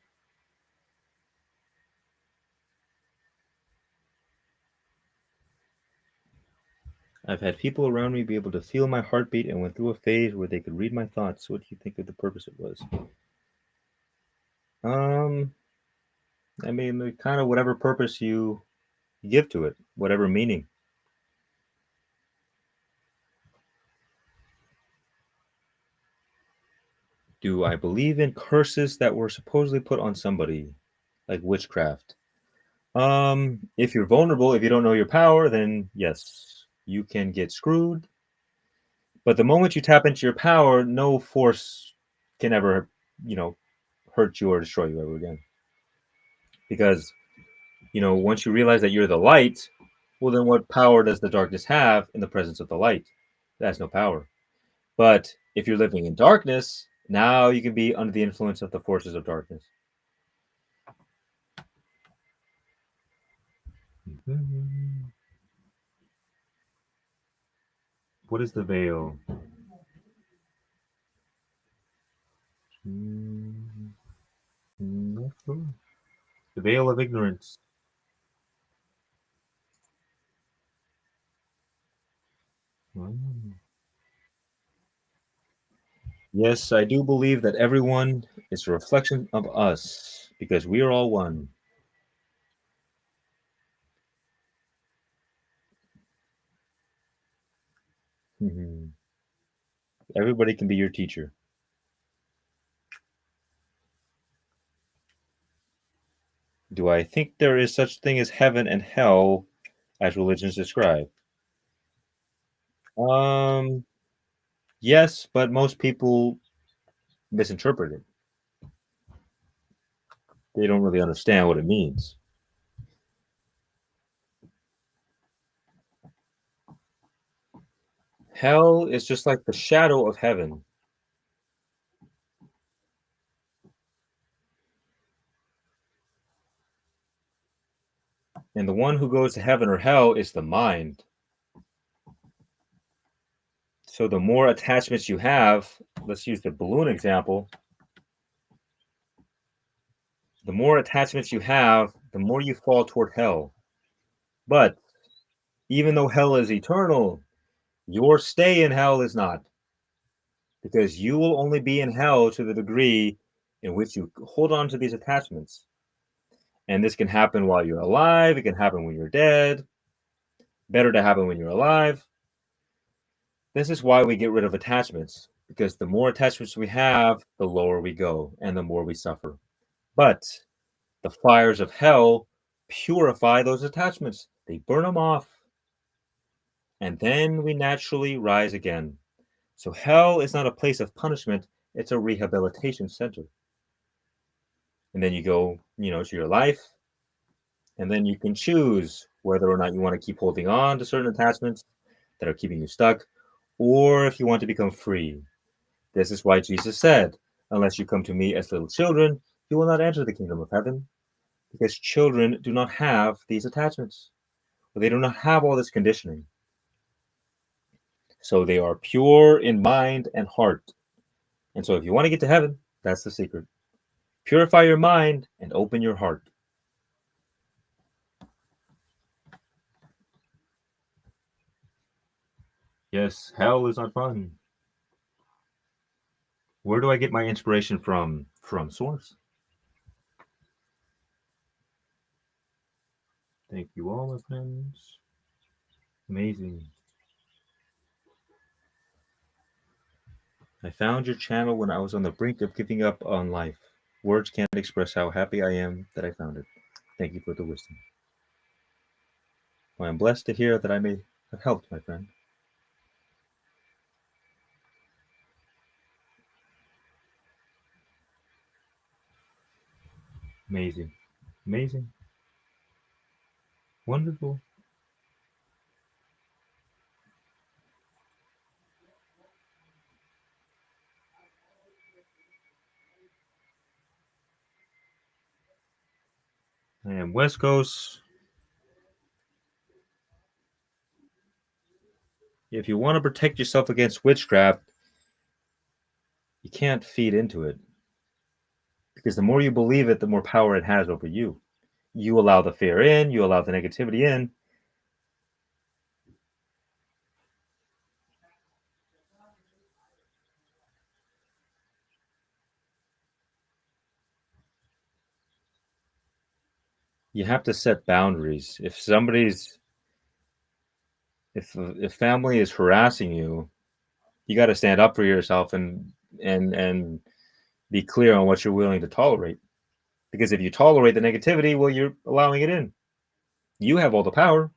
Speaker 1: I've had people around me be able to feel my heartbeat and went through a phase where they could read my thoughts. What do you think of the purpose it was? Um, I mean, kind of whatever purpose you give to it, whatever meaning. Do I believe in curses that were supposedly put on somebody, like witchcraft? If you're vulnerable, if you don't know your power, then yes, you can get screwed. But the moment you tap into your power, no force can ever, you know, hurt you or destroy you ever again. Because, once you realize that you're the light, well, then what power does the darkness have in the presence of the light? It has no power. But if you're living in darkness, now you can be under the influence of the forces of darkness. Mhm. What is the veil? Mm, not sure. The veil of ignorance. Mm. Yes, I do believe that everyone is a reflection of us because we are all one. Mhm. Everybody can be your teacher. Do I think there is such thing as heaven and hell as religions describe? Um, yes, but most people misinterpret it. They don't really understand what it means. Hell is just like the shadow of heaven, and the one who goes to heaven or hell is the mind. So the more attachments you have, let's use the balloon example, the more attachments you have, the more you fall toward hell. But even though hell is eternal, your stay in hell is not, because you will only be in hell to the degree in which you hold on to these attachments. And this can happen while you're alive, it can happen when you're dead. Better to happen when you're alive. This is why we get rid of attachments, because the more attachments we have, the lower we go and the more we suffer. But the fires of hell purify those attachments, they burn them off, and then we naturally rise again. So hell is not a place of punishment, it's a rehabilitation center. And then you go, to your life, and then you can choose whether or not you want to keep holding on to certain attachments that are keeping you stuck, or if you want to become free. This is why Jesus said, "Unless you come to me as little children, you will not enter the kingdom of heaven," because children do not have these attachments. They do not have all this conditioning. So they are pure in mind and heart. And so if you want to get to heaven, that's the secret. Purify your mind and open your heart. Yes, hell is not fun. Where do I get my inspiration from? From source. Thank you all, my friends. Amazing. I found your channel when I was on the brink of giving up on life. Words can't express how happy I am that I found it. Thank you for the wisdom. I am blessed to hear that I may have helped, my friend. Amazing. Amazing. Wonderful. I am West Coast. If you want to protect yourself against witchcraft, you can't feed into it. because the more you believe it, the more power it has over you. You allow the fear in, you allow the negativity in. You have to set boundaries. If family is harassing you, you got to stand up for yourself and be clear on what you're willing to tolerate. Because if you tolerate the negativity, well, you're allowing it in. You have all the power.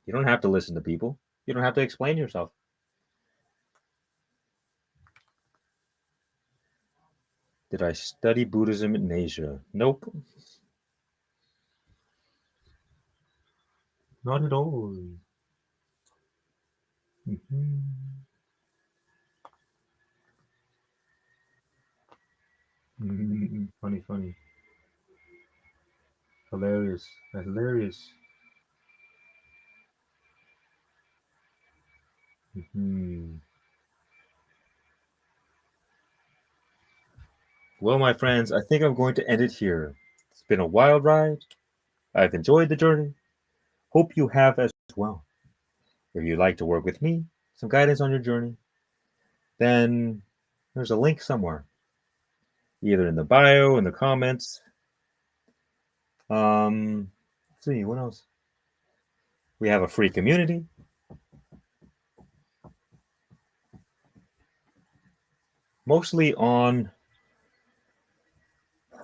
Speaker 1: You don't have to listen to people. You don't have to explain yourself. Did I study Buddhism in Asia? Nope, not at all. Mhm. Funny, funny. Hilarious. Hilarious. Mhm. Well, my friends, I think I'm going to end it here. It's been a wild ride. I've enjoyed the journey. Hope you have as well. If you'd like to work with me, some guidance on your journey, then there's a link somewhere, either in the bio, in the comments. Let's see, what else? We have a free community. Mostly on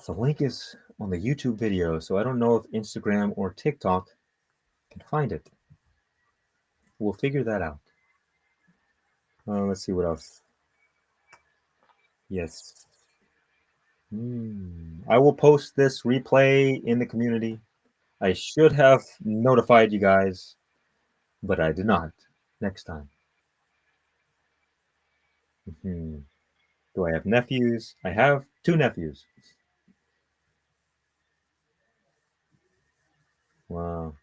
Speaker 1: the link is on the YouTube video, so I don't know if Instagram or TikTok can find it. We'll figure that out. Let's see what else. Yes. I will post this replay in the community. I should have notified you guys, but I did not. Next time. Hmm. Do I have nephews? I have two nephews. Wow.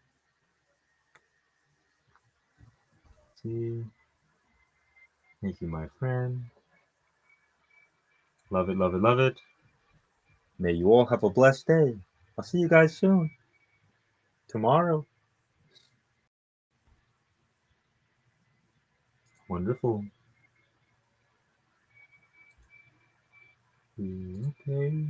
Speaker 1: See, thank you, my friend. Love it, love it, love it. May you all have a blessed day. I'll see you guys soon. Tomorrow. Wonderful. Okay.